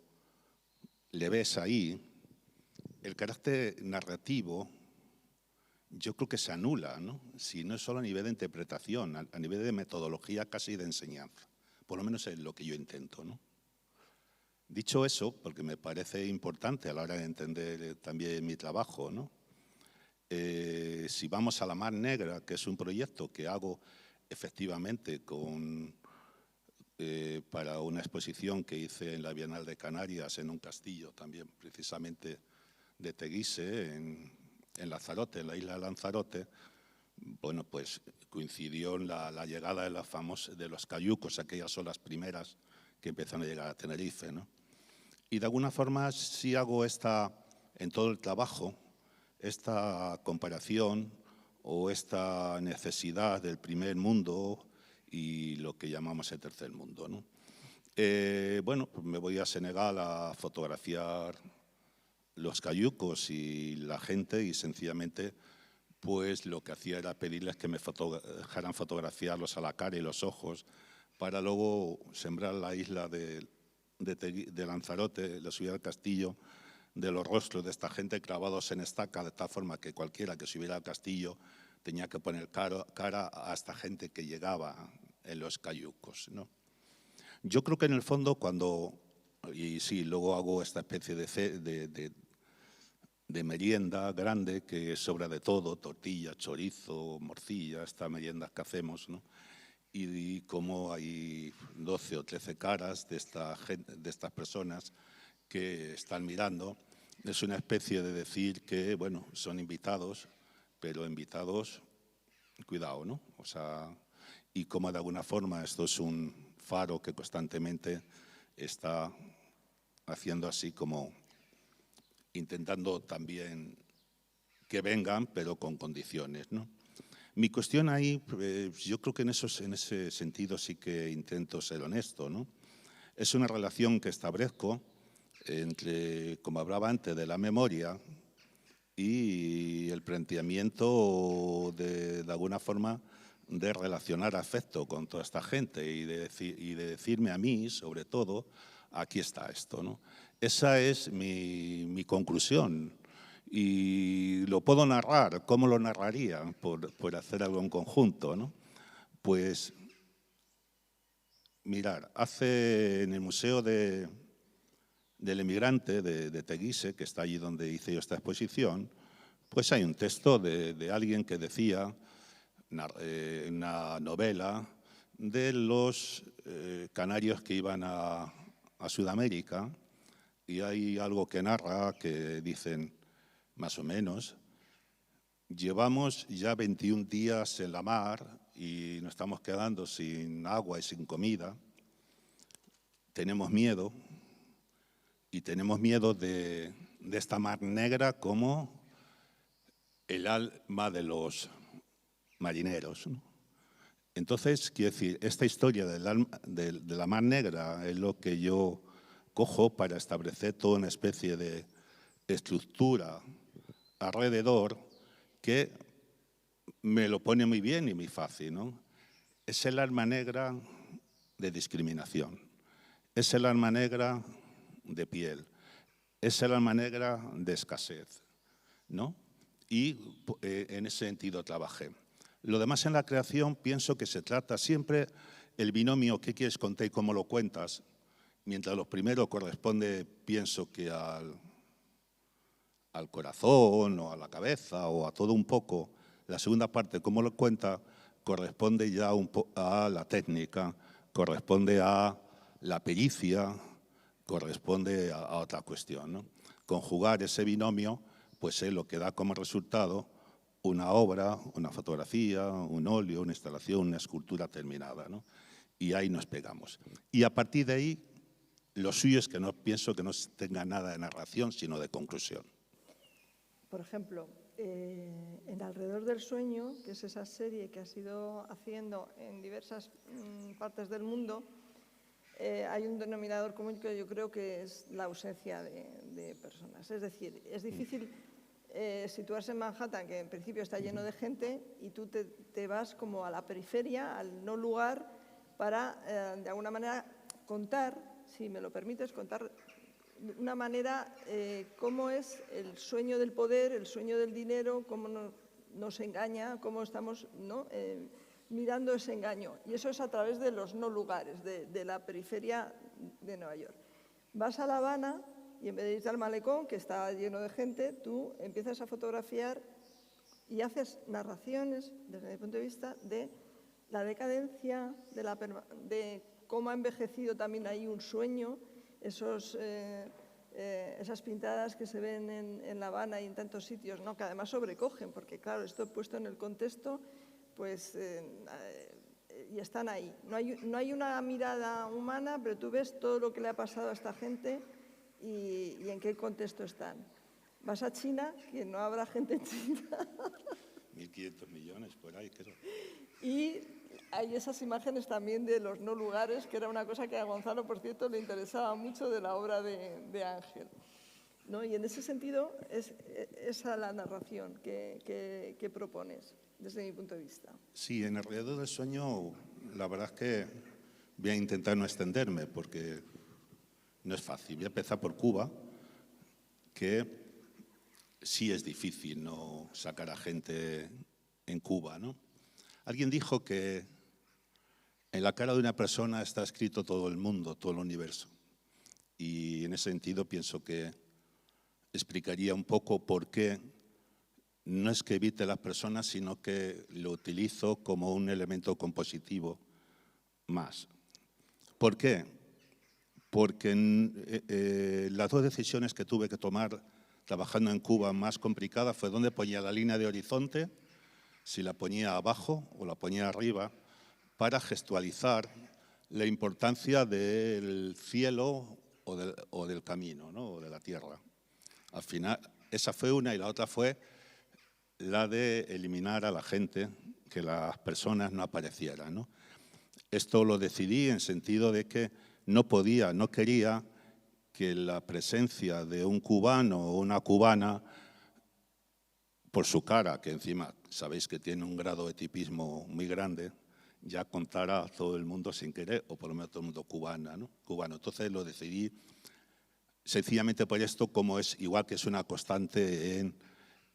le ves ahí, el carácter narrativo yo creo que se anula, ¿no? Si no es solo a nivel de interpretación, a nivel de metodología casi de enseñanza. Por lo menos es lo que yo intento, ¿no? Dicho eso, porque me parece importante a la hora de entender también mi trabajo, ¿no? Si vamos a La Mar Negra, que es un proyecto que hago efectivamente para una exposición que hice en la Bienal de Canarias, en un castillo también, precisamente de Teguise, en Lanzarote, en la isla de Lanzarote, bueno, pues coincidió en la llegada de los cayucos, aquellas son las primeras que empiezan a llegar a Tenerife, ¿no? Y de alguna forma sí hago en todo el trabajo, esta comparación o esta necesidad del primer mundo y lo que llamamos el tercer mundo, ¿no? Bueno, pues me voy a Senegal a fotografiar los cayucos y la gente y sencillamente pues lo que hacía era pedirles que me dejaran fotografiarlos a la cara y los ojos para luego sembrar la isla de Lanzarote, la subida del castillo, de los rostros de esta gente clavados en estaca, de tal forma que cualquiera que subiera al castillo tenía que poner cara a esta gente que llegaba en los cayucos, ¿no? Yo creo que en el fondo y sí, luego hago esta especie de merienda grande que sobra de todo, tortilla, chorizo, morcilla, estas meriendas que hacemos, ¿no? Y como hay 12 o 13 caras de estas personas que están mirando, es una especie de decir que, bueno, son invitados, pero invitados, cuidado, ¿no? O sea, y como de alguna forma esto es un faro que constantemente está haciendo así como intentando también que vengan, pero con condiciones, ¿no? Mi cuestión ahí, yo creo que en ese sentido sí que intento ser honesto, ¿no? Es una relación que establezco entre, como hablaba antes, de la memoria y el planteamiento de alguna forma de relacionar afecto con toda esta gente y de decirme a mí, sobre todo, aquí está esto, ¿no? Esa es mi conclusión y lo puedo narrar. ¿Cómo lo narraría? Por hacer algo en conjunto, ¿no? Pues, mirar, en el Museo del Emigrante de Teguise, que está allí donde hice yo esta exposición, pues hay un texto de alguien que decía, una novela de los canarios que iban a Sudamérica, y hay algo que narra que dicen, más o menos, llevamos ya 21 días en la mar y nos estamos quedando sin agua y sin comida. Tenemos miedo, y tenemos miedo de esta mar negra como el alma de los marineros, ¿no? Entonces, quiero decir, esta historia de la mar negra es lo que yo cojo para establecer toda una especie de estructura alrededor que me lo pone muy bien y muy fácil, ¿no? Es el alma negra de discriminación, es el alma negra de piel, es el alma negra de escasez, ¿no? Y en ese sentido trabajé. Lo demás en la creación pienso que se trata siempre el binomio qué quieres contar y cómo lo cuentas, mientras lo primero corresponde, pienso que al corazón o a la cabeza o a todo un poco, la segunda parte, cómo lo cuenta, corresponde ya a la técnica, corresponde a la pericia, corresponde a otra cuestión, ¿no? Conjugar ese binomio pues es lo que da como resultado una obra, una fotografía, un óleo, una instalación, una escultura terminada, ¿no? Y ahí nos pegamos. Y a partir de ahí, lo suyo es que no pienso que no tenga nada de narración, sino de conclusión. Por ejemplo, en Alrededor del Sueño, que es esa serie que has ido haciendo en diversas partes del mundo, hay un denominador común que yo creo que es la ausencia de personas. Es decir, es difícil situarse en Manhattan, que en principio está lleno de gente, y tú te vas como a la periferia, al no lugar, para de alguna manera contar, si me lo permites, contar de una manera cómo es el sueño del poder, el sueño del dinero, cómo nos engaña, cómo estamos, ¿no? Mirando ese engaño. Y eso es a través de los no lugares, de la periferia de Nueva York. Vas a La Habana y en vez de irte al malecón, que está lleno de gente, tú empiezas a fotografiar y haces narraciones, desde mi punto de vista, de la decadencia, de cómo ha envejecido también ahí un sueño, esos esas pintadas que se ven en La Habana y en tantos sitios, ¿no? Que además sobrecogen, porque claro, esto puesto en el contexto, pues, y están ahí. No hay una mirada humana, pero tú ves todo lo que le ha pasado a esta gente y en qué contexto están. Vas a China, que no habrá gente en China. 1.500 millones por ahí, creo. Y hay esas imágenes también de los no lugares, que era una cosa que a Gonzalo, por cierto, le interesaba mucho de la obra de Ángel, ¿no? Y en ese sentido es esa la narración que propones, desde mi punto de vista. Sí, en Alrededor del Sueño, la verdad es que voy a intentar no extenderme, porque no es fácil. Voy a empezar por Cuba, que sí es difícil no sacar a gente en Cuba, ¿no? Alguien dijo que en la cara de una persona está escrito todo el mundo, todo el universo. Y en ese sentido pienso que explicaría un poco por qué no es que evite las personas, sino que lo utilizo como un elemento compositivo más. ¿Por qué? Porque las dos decisiones que tuve que tomar trabajando en Cuba más complicadas fue dónde ponía la línea de horizonte, si la ponía abajo o la ponía arriba, para gestualizar la importancia del cielo o del camino, ¿no? O de la tierra. Al final, esa fue una, y la otra fue la de eliminar a la gente, que las personas no aparecieran, ¿no? Esto lo decidí en sentido de que no quería que la presencia de un cubano o una cubana, por su cara, que encima sabéis que tiene un grado de tipismo muy grande, ya contara a todo el mundo sin querer, o por lo menos todo el mundo cubano. Entonces lo decidí sencillamente por esto, como es igual que es una constante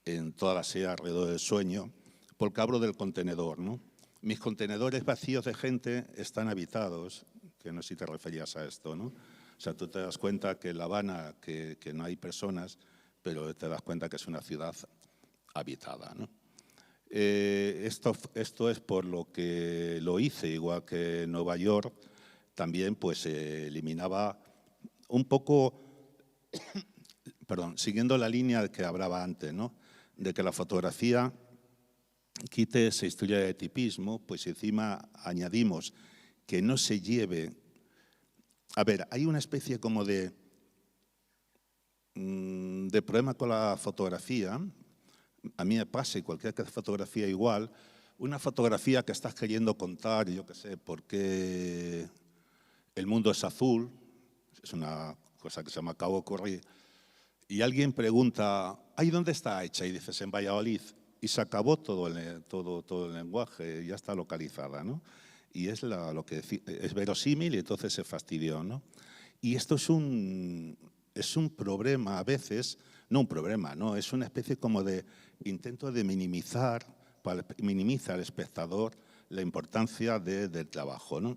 en toda la serie Alrededor del Sueño, porque hablo del contenedor, ¿no? Mis contenedores vacíos de gente están habitados, que no sé si te referías a esto, ¿no? O sea, tú te das cuenta que en La Habana, que no hay personas, pero te das cuenta que es una ciudad habitada, ¿no? Esto es por lo que lo hice, igual que en Nueva York, también pues eliminaba un poco, perdón, siguiendo la línea que hablaba antes, ¿no? De que la fotografía quite esa historia de tipismo, pues encima añadimos que no se lleve. A ver, hay una especie como de problema con la fotografía. A mí me pasa, y cualquier fotografía igual, una fotografía que estás queriendo contar, yo qué sé, por qué el mundo es azul, es una cosa que se llama Cabo Corrí, y alguien pregunta, ¿ahí dónde está hecha? Y dices, en Valladolid. Y se acabó todo el lenguaje, ya está localizada, ¿no? Y es lo que es verosímil, y entonces se fastidió, ¿no? Y esto es un problema a veces, no un problema, ¿no? Es una especie como de intento de minimiza al espectador la importancia del trabajo, ¿no?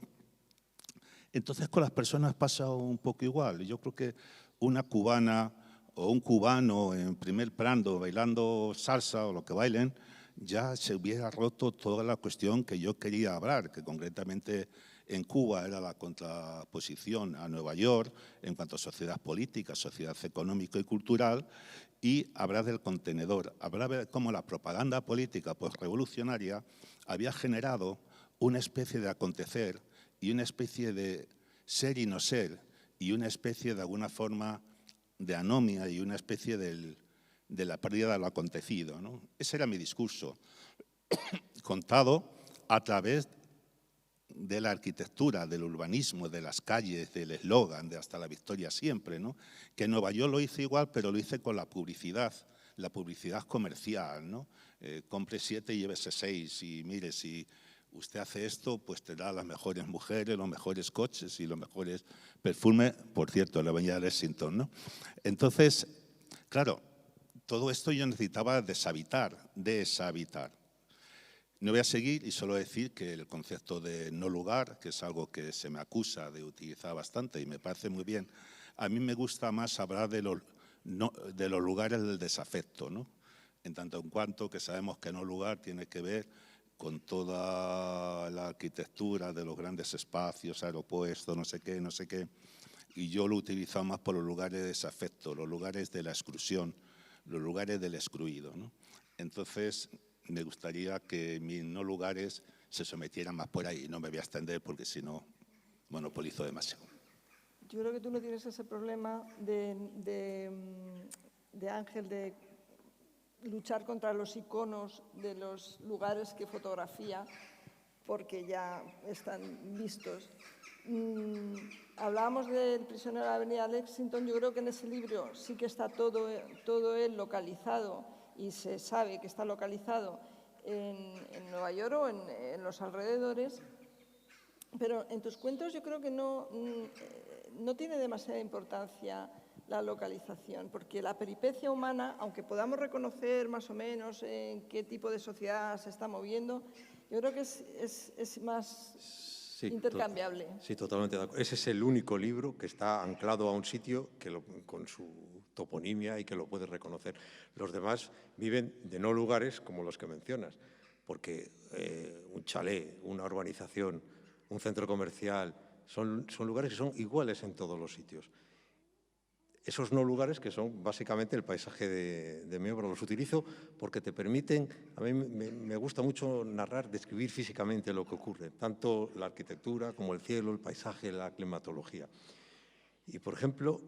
Entonces con las personas pasa un poco igual. Yo creo que una cubana o un cubano en primer plano bailando salsa o lo que bailen, ya se hubiera roto toda la cuestión que yo quería hablar, que concretamente en Cuba era la contraposición a Nueva York en cuanto a sociedad política, sociedad económica y cultural, y hablar del contenedor, hablar de cómo la propaganda política postrevolucionaria había generado una especie de acontecer y una especie de ser y no ser, y una especie de alguna forma de anomia y una especie de la pérdida de lo acontecido, ¿no? Ese era mi discurso, contado a través de la arquitectura, del urbanismo, de las calles, del eslogan, de hasta la victoria siempre, ¿no? Que en Nueva York lo hice igual, pero lo hice con la publicidad comercial, ¿no? Compre 7 y llévese 6, y mire, si usted hace esto, pues tendrá las mejores mujeres, los mejores coches y los mejores perfumes, por cierto, en la avenida Lexington, ¿no? Entonces, claro, todo esto yo necesitaba deshabitar. No voy a seguir y solo decir que el concepto de no lugar, que es algo que se me acusa de utilizar bastante y me parece muy bien, a mí me gusta más hablar de los lugares del desafecto, ¿no? En tanto en cuanto que sabemos que no lugar tiene que ver con toda la arquitectura de los grandes espacios, aeropuertos, no sé qué, y yo lo he utilizado más por los lugares de desafecto, los lugares de la exclusión, los lugares del excluido, ¿no? Entonces, me gustaría que mis no lugares se sometieran más por ahí. No me voy a extender porque si no monopolizo demasiado. Yo creo que tú no tienes ese problema de Ángel, de luchar contra los iconos de los lugares que fotografía, porque ya están vistos. Hablábamos del prisionero de la avenida Lexington. Yo creo que en ese libro sí que está todo él localizado y se sabe que está localizado en Nueva York o en los alrededores, pero en tus cuentos yo creo que no tiene demasiada importancia la localización, porque la peripecia humana, aunque podamos reconocer más o menos en qué tipo de sociedad se está moviendo, yo creo que es más intercambiable. Sí, totalmente de acuerdo. Ese es el único libro que está anclado a un sitio con su toponimia y que lo puedes reconocer. Los demás viven de no lugares como los que mencionas, porque un chalet, una urbanización, un centro comercial, son lugares que son iguales en todos los sitios. Esos no lugares que son básicamente el paisaje de mi obra, los utilizo porque te permiten, a mí me gusta mucho narrar, describir físicamente lo que ocurre, tanto la arquitectura como el cielo, el paisaje, la climatología. Y, por ejemplo,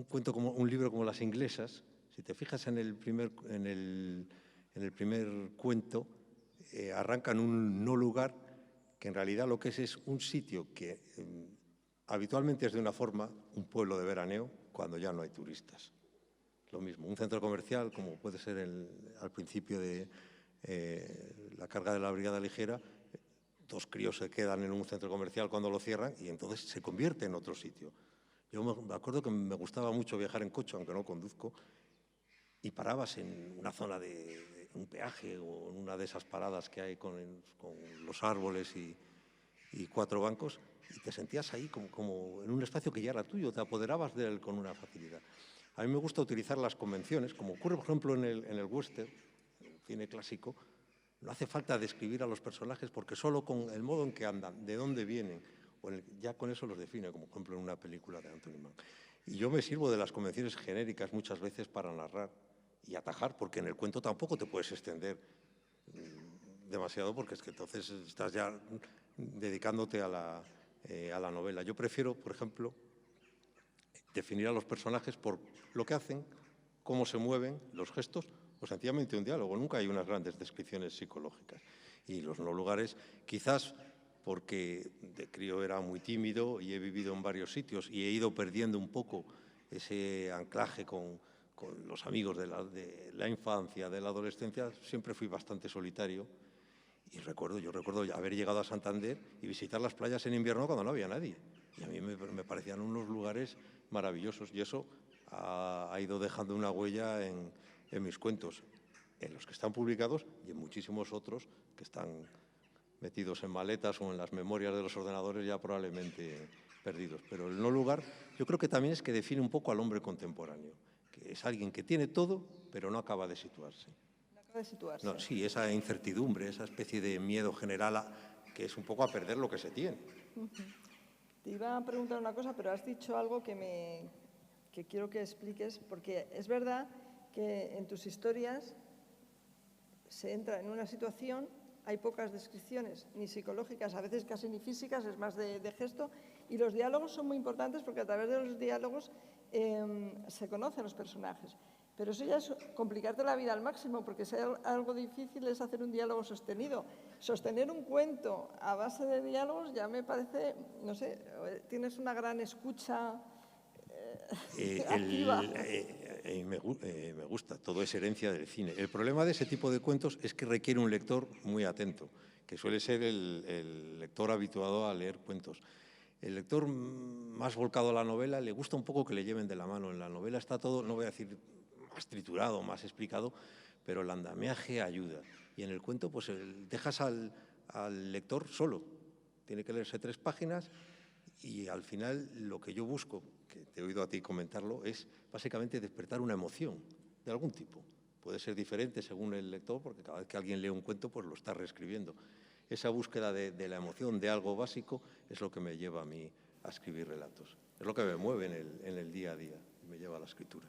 un libro como Las inglesas, si te fijas en el primer cuento, arranca en un no lugar que en realidad lo que es un sitio que habitualmente es de una forma, un pueblo de veraneo, cuando ya no hay turistas. Lo mismo, un centro comercial, como puede ser al principio de La carga de la brigada ligera, dos críos se quedan en un centro comercial cuando lo cierran y entonces se convierte en otro sitio. Yo me acuerdo que me gustaba mucho viajar en coche, aunque no conduzco, y parabas en una zona de un peaje o en una de esas paradas que hay con los árboles y 4 bancos, y te sentías ahí como en un espacio que ya era tuyo, te apoderabas de él con una facilidad. A mí me gusta utilizar las convenciones, como ocurre, por ejemplo, en el western, en el cine clásico. No hace falta describir a los personajes porque solo con el modo en que andan, de dónde vienen, ya con eso los define, como por ejemplo en una película de Anthony Mann. Y yo me sirvo de las convenciones genéricas muchas veces para narrar y atajar, porque en el cuento tampoco te puedes extender demasiado, porque es que entonces estás ya dedicándote a la novela. Yo prefiero, por ejemplo, definir a los personajes por lo que hacen, cómo se mueven, los gestos, o sencillamente un diálogo. Nunca hay unas grandes descripciones psicológicas. Y los no lugares, quizás porque de crío era muy tímido y he vivido en varios sitios y he ido perdiendo un poco ese anclaje con los amigos de la infancia, de la adolescencia, siempre fui bastante solitario. Y yo recuerdo haber llegado a Santander y visitar las playas en invierno cuando no había nadie. Y a mí me parecían unos lugares maravillosos. Y eso ha ido dejando una huella en mis cuentos, en los que están publicados y en muchísimos otros que están metidos en maletas o en las memorias de los ordenadores ya probablemente perdidos. Pero el no lugar yo creo que también es que define un poco al hombre contemporáneo, que es alguien que tiene todo, pero no acaba de situarse. De situarse. No, sí, esa incertidumbre, esa especie de miedo general que es un poco a perder lo que se tiene. Te iba a preguntar una cosa, pero has dicho algo que quiero que expliques, porque es verdad que en tus historias se entra en una situación, hay pocas descripciones, ni psicológicas, a veces casi ni físicas, es más de gesto, y los diálogos son muy importantes porque a través de los diálogos se conocen los personajes. Pero eso ya es complicarte la vida al máximo, porque si hay algo difícil es hacer un diálogo sostenido. Sostener un cuento a base de diálogos ya me parece, no sé, tienes una gran escucha activa. Me gusta, todo es herencia del cine. El problema de ese tipo de cuentos es que requiere un lector muy atento, que suele ser el lector habituado a leer cuentos. El lector más volcado a la novela le gusta un poco que le lleven de la mano. En la novela está todo, no voy a decir más triturado, más explicado, pero el andamiaje ayuda. Y en el cuento pues dejas al lector solo. Tiene que leerse 3 páginas y al final lo que yo busco, que te he oído a ti comentarlo, es básicamente despertar una emoción de algún tipo. Puede ser diferente según el lector, porque cada vez que alguien lee un cuento pues lo está reescribiendo. Esa búsqueda de la emoción, de algo básico, es lo que me lleva a mí a escribir relatos. Es lo que me mueve en el día a día y me lleva a la escritura.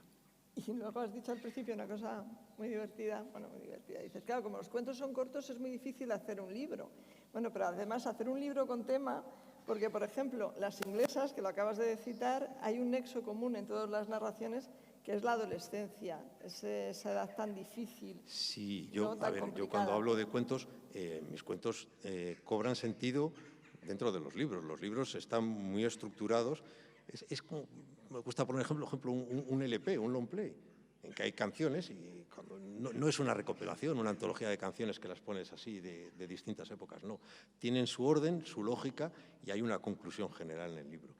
Y luego has dicho al principio una cosa muy divertida, bueno, muy divertida. Dices, claro, como los cuentos son cortos es muy difícil hacer un libro. Bueno, pero además hacer un libro con tema, porque, por ejemplo, Las inglesas, que lo acabas de citar, hay un nexo común en todas las narraciones, que es la adolescencia, esa edad tan difícil. Sí, ¿no? Tan yo cuando hablo de cuentos, mis cuentos cobran sentido dentro de los libros. Los libros están muy estructurados. Es como, me gusta poner ejemplo un LP, un long play, en que hay canciones y no es una recopilación, una antología de canciones que las pones así de distintas épocas, no. Tienen su orden, su lógica y hay una conclusión general en el libro.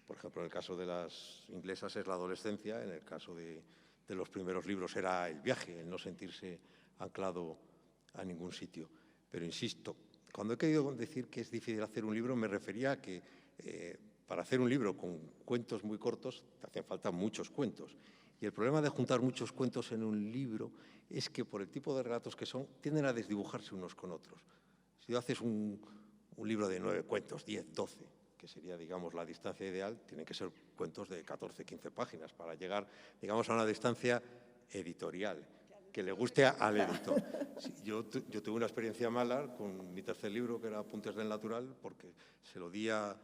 Por ejemplo, en el caso de Las inglesas es la adolescencia, en el caso de los primeros libros era el viaje, el no sentirse anclado a ningún sitio. Pero insisto, cuando he querido decir que es difícil hacer un libro, me refería a que para hacer un libro con cuentos muy cortos te hacen falta muchos cuentos. Y el problema de juntar muchos cuentos en un libro es que por el tipo de relatos que son, tienden a desdibujarse unos con otros. Si haces un libro de 9 cuentos, 10, 12, que sería, digamos, la distancia ideal, tienen que ser cuentos de 14, 15 páginas para llegar, digamos, a una distancia editorial, que le guste al editor. Sí, yo tuve una experiencia mala con mi tercer libro, que era Apuntes del Natural, porque se lo di a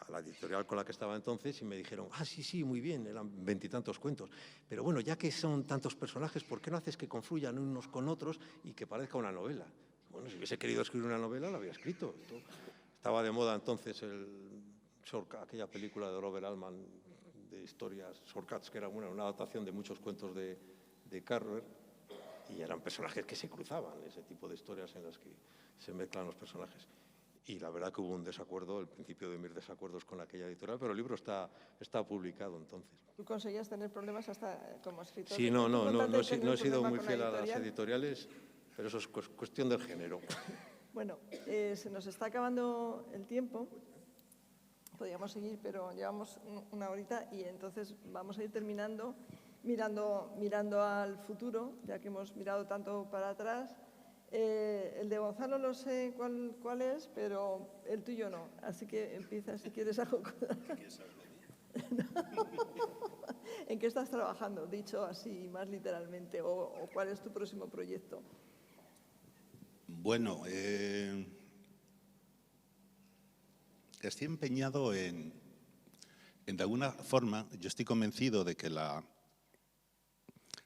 la editorial con la que estaba entonces y me dijeron, sí, muy bien, eran 20 y tantos cuentos. Pero bueno, ya que son tantos personajes, ¿por qué no haces que confluyan unos con otros y que parezca una novela? Bueno, si hubiese querido escribir una novela, la habría escrito. Estaba de moda entonces aquella película de Robert Altman de historias, Shortcuts, que era una adaptación de muchos cuentos de Carver, y eran personajes que se cruzaban, ese tipo de historias en las que se mezclan los personajes. Y la verdad que hubo un desacuerdo, el principio de mis desacuerdos con aquella editorial, pero el libro está publicado entonces. ¿Tú conseguías tener problemas hasta como escritor? Sí, no he sido muy fiel a las editoriales, pero eso es cuestión del género. Bueno, se nos está acabando el tiempo. Podríamos seguir, pero llevamos una horita y entonces vamos a ir terminando mirando al futuro, ya que hemos mirado tanto para atrás. El de Gonzalo lo sé cuál es, pero el tuyo no. Así que empieza, si quieres, a jocotar. ¿En qué estás trabajando, dicho así más literalmente? ¿O cuál es tu próximo proyecto? Bueno, estoy empeñado en de alguna forma, yo estoy convencido de que la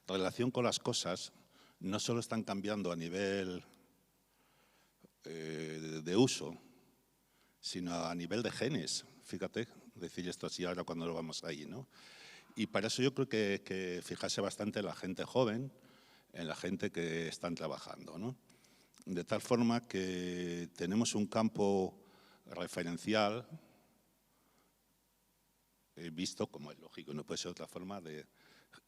relación con las cosas no solo están cambiando a nivel de uso, sino a nivel de genes. Fíjate, decir esto así ahora cuando lo vamos ahí, ¿no? Y para eso yo creo que fijarse bastante en la gente joven, en la gente que están trabajando, ¿no? De tal forma que tenemos un campo referencial, visto, como es lógico, no puede ser de otra forma, de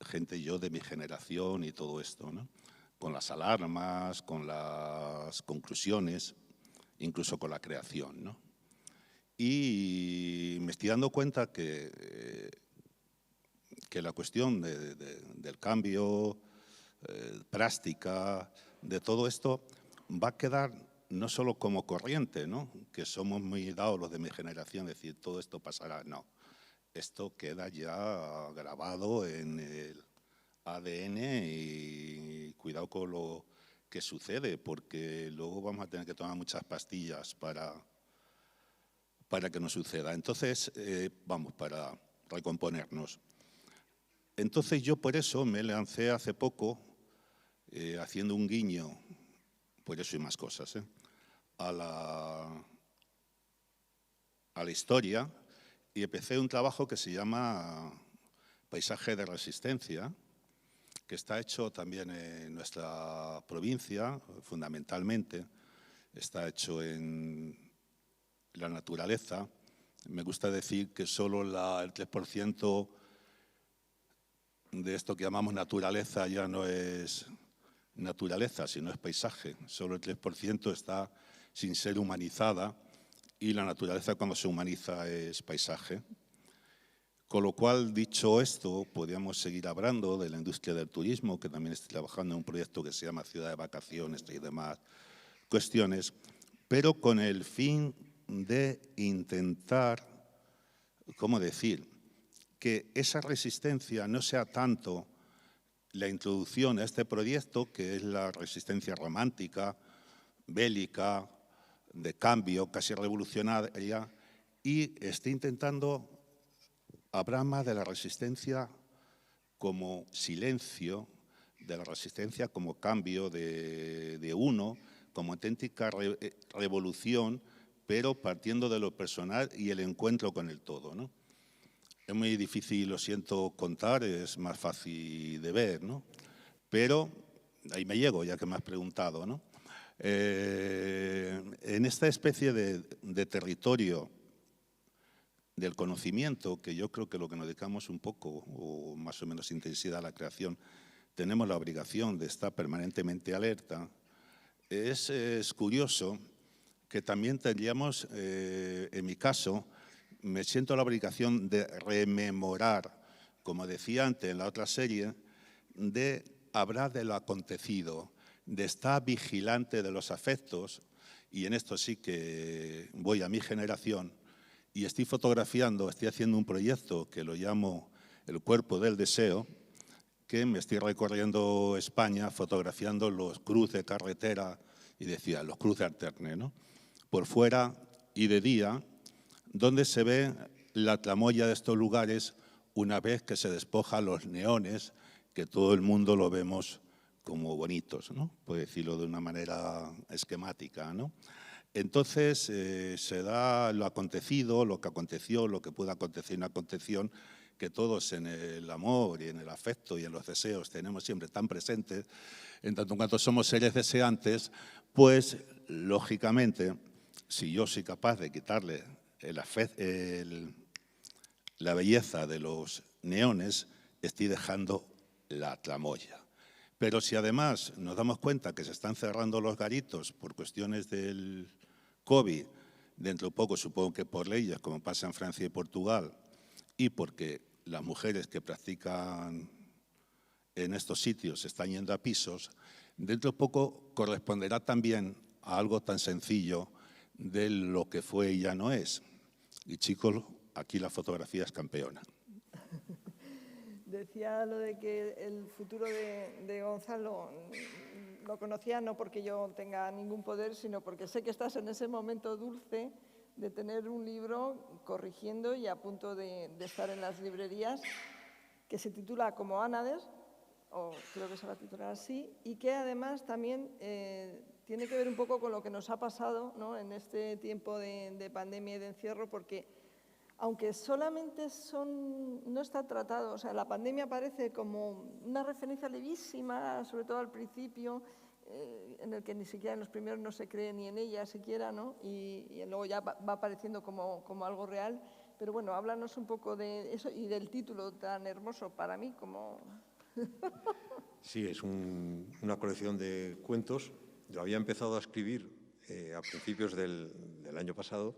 gente yo de mi generación y todo esto, ¿no? Con las alarmas, con las conclusiones, incluso con la creación, ¿no? Y me estoy dando cuenta que la cuestión del cambio, práctica, de todo esto, va a quedar no solo como corriente, ¿no? Que somos muy dados los de mi generación, decir, todo esto pasará, no. Esto queda ya grabado en el ADN y cuidado con lo que sucede, porque luego vamos a tener que tomar muchas pastillas para que no suceda. Entonces, para recomponernos. Entonces yo por eso me lancé hace poco, haciendo un guiño, por eso y más cosas, a la historia, y empecé un trabajo que se llama Paisaje de Resistencia, que está hecho también en nuestra provincia, fundamentalmente. Está hecho en la naturaleza. Me gusta decir que solo el 3% de esto que llamamos naturaleza ya no es naturaleza, sino es paisaje. Solo el 3% está sin ser humanizada y la naturaleza cuando se humaniza es paisaje. Con lo cual, dicho esto, podríamos seguir hablando de la industria del turismo, que también estoy trabajando en un proyecto que se llama Ciudad de Vacaciones y demás cuestiones, pero con el fin de intentar, ¿cómo decir?, que esa resistencia no sea tanto la introducción a este proyecto, que es la resistencia romántica, bélica, de cambio, casi revolucionaria, y esté intentando hablar más de la resistencia como silencio, de la resistencia como cambio de uno, como auténtica revolución, pero partiendo de lo personal y el encuentro con el todo, ¿no? Es muy difícil, lo siento, contar, es más fácil de ver, ¿no? Pero ahí me llego, ya que me has preguntado, ¿no? En esta especie de territorio del conocimiento, que yo creo que lo que nos dedicamos un poco, o más o menos intensidad a la creación, tenemos la obligación de estar permanentemente alerta, es curioso que también tendríamos, en mi caso, me siento la obligación de rememorar, como decía antes en la otra serie, de hablar de lo acontecido, de estar vigilante de los afectos, y en esto sí que voy a mi generación, y estoy fotografiando, estoy haciendo un proyecto que lo llamo El cuerpo del deseo, que me estoy recorriendo España fotografiando los cruces de carretera, y decía, los cruces alternos, ¿no? Por fuera y de día, donde se ve la tramoya de estos lugares una vez que se despojan los neones, que todo el mundo lo vemos como bonitos, ¿no? Por decirlo de una manera esquemática, ¿no? Entonces, se da lo acontecido, lo que aconteció, lo que puede acontecer una aconteción, que todos en el amor y en el afecto y en los deseos tenemos siempre tan presentes, en tanto en cuanto somos seres deseantes, pues, lógicamente, si yo soy capaz de quitarle la belleza de los neones, estoy dejando la tramoya. Pero si además nos damos cuenta que se están cerrando los garitos por cuestiones del COVID, dentro de poco supongo que por leyes, como pasa en Francia y Portugal, y porque las mujeres que practican en estos sitios se están yendo a pisos, dentro de poco corresponderá también a algo tan sencillo de lo que fue y ya no es. Y chicos, aquí la fotografía es campeona. Decía lo de que el futuro de Gonzalo lo conocía no porque yo tenga ningún poder, sino porque sé que estás en ese momento dulce de tener un libro corrigiendo y a punto de estar en las librerías, que se titula Como Ánades, o creo que se va a titular así, y que además también tiene que ver un poco con lo que nos ha pasado, ¿no?, en este tiempo de pandemia y de encierro, porque aunque solamente no está tratado, o sea, la pandemia parece como una referencia levísima, sobre todo al principio, en el que ni siquiera en los primeros no se cree ni en ella siquiera, ¿no? Y luego ya va apareciendo como algo real. Pero bueno, háblanos un poco de eso y del título tan hermoso para mí como... Sí, es una colección de cuentos. Yo había empezado a escribir a principios del año pasado,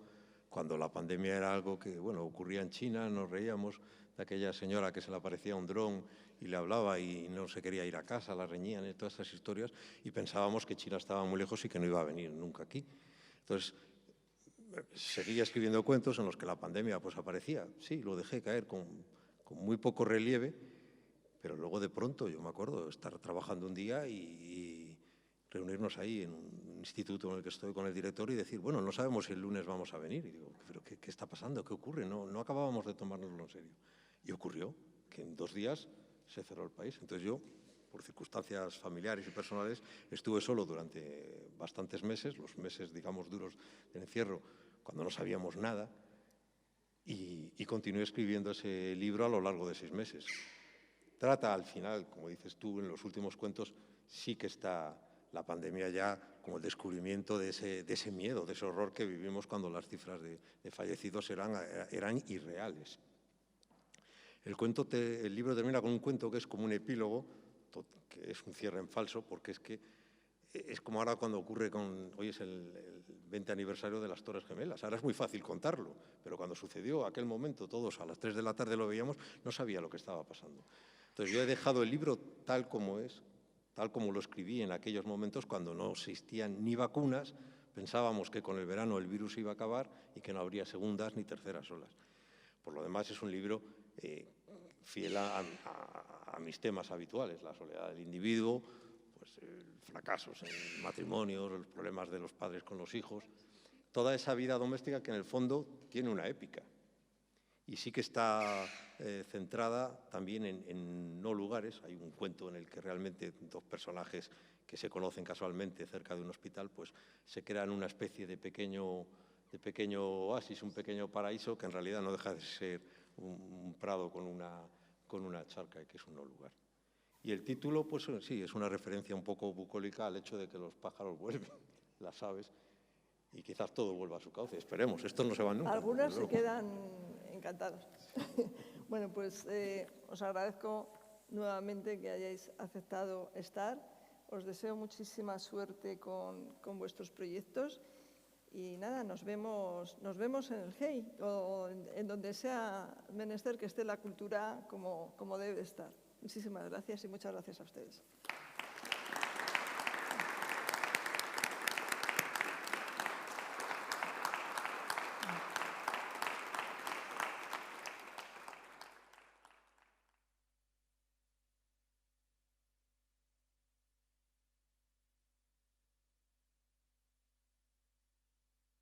cuando la pandemia era algo que, bueno, ocurría en China. Nos reíamos de aquella señora que se le aparecía un dron y le hablaba y no se quería ir a casa, la reñían, y todas estas historias, y pensábamos que China estaba muy lejos y que no iba a venir nunca aquí. Entonces, seguía escribiendo cuentos en los que la pandemia pues aparecía. Sí, lo dejé caer con muy poco relieve, pero luego de pronto, yo me acuerdo, estar trabajando un día y reunirnos ahí en un instituto en el que estoy con el director y decir, bueno, no sabemos si el lunes vamos a venir. Y digo, ¿pero qué está pasando? ¿Qué ocurre? No acabábamos de tomárnoslo en serio. Y ocurrió que en 2 días se cerró el país. Entonces yo, por circunstancias familiares y personales, estuve solo durante bastantes meses, los meses, digamos, duros del encierro, cuando no sabíamos nada, y continué escribiendo ese libro a lo largo de 6 meses. Trata al final, como dices tú, en los últimos cuentos, sí que está la pandemia ya como el descubrimiento de ese miedo, de ese horror que vivimos cuando las cifras de fallecidos eran irreales. El libro termina con un cuento que es como un epílogo, que es un cierre en falso, porque es que es como ahora cuando ocurre hoy es el 20 aniversario de las Torres Gemelas. Ahora es muy fácil contarlo, pero cuando sucedió aquel momento, todos a las 3 de la tarde lo veíamos, no sabía lo que estaba pasando. Entonces yo he dejado el libro tal como es, tal como lo escribí en aquellos momentos cuando no existían ni vacunas. Pensábamos que con el verano el virus iba a acabar y que no habría segundas ni terceras olas. Por lo demás, es un libro fiel a mis temas habituales, la soledad del individuo, pues, fracasos en matrimonios, los problemas de los padres con los hijos, toda esa vida doméstica que en el fondo tiene una épica. Y sí que está centrada también en no lugares. Hay un cuento en el que realmente dos personajes que se conocen casualmente cerca de un hospital, pues se crean una especie de pequeño oasis, un pequeño paraíso que en realidad no deja de ser un prado con una charca, que es un no lugar. Y el título, pues sí, es una referencia un poco bucólica al hecho de que los pájaros vuelven, las aves, y quizás todo vuelva a su cauce. Esperemos, estos no se van nunca. Algunas se quedan encantados. Bueno, pues os agradezco nuevamente que hayáis aceptado estar. Os deseo muchísima suerte con vuestros proyectos y nada, nos vemos en el GEI o en donde sea menester que esté la cultura como debe estar. Muchísimas gracias y muchas gracias a ustedes.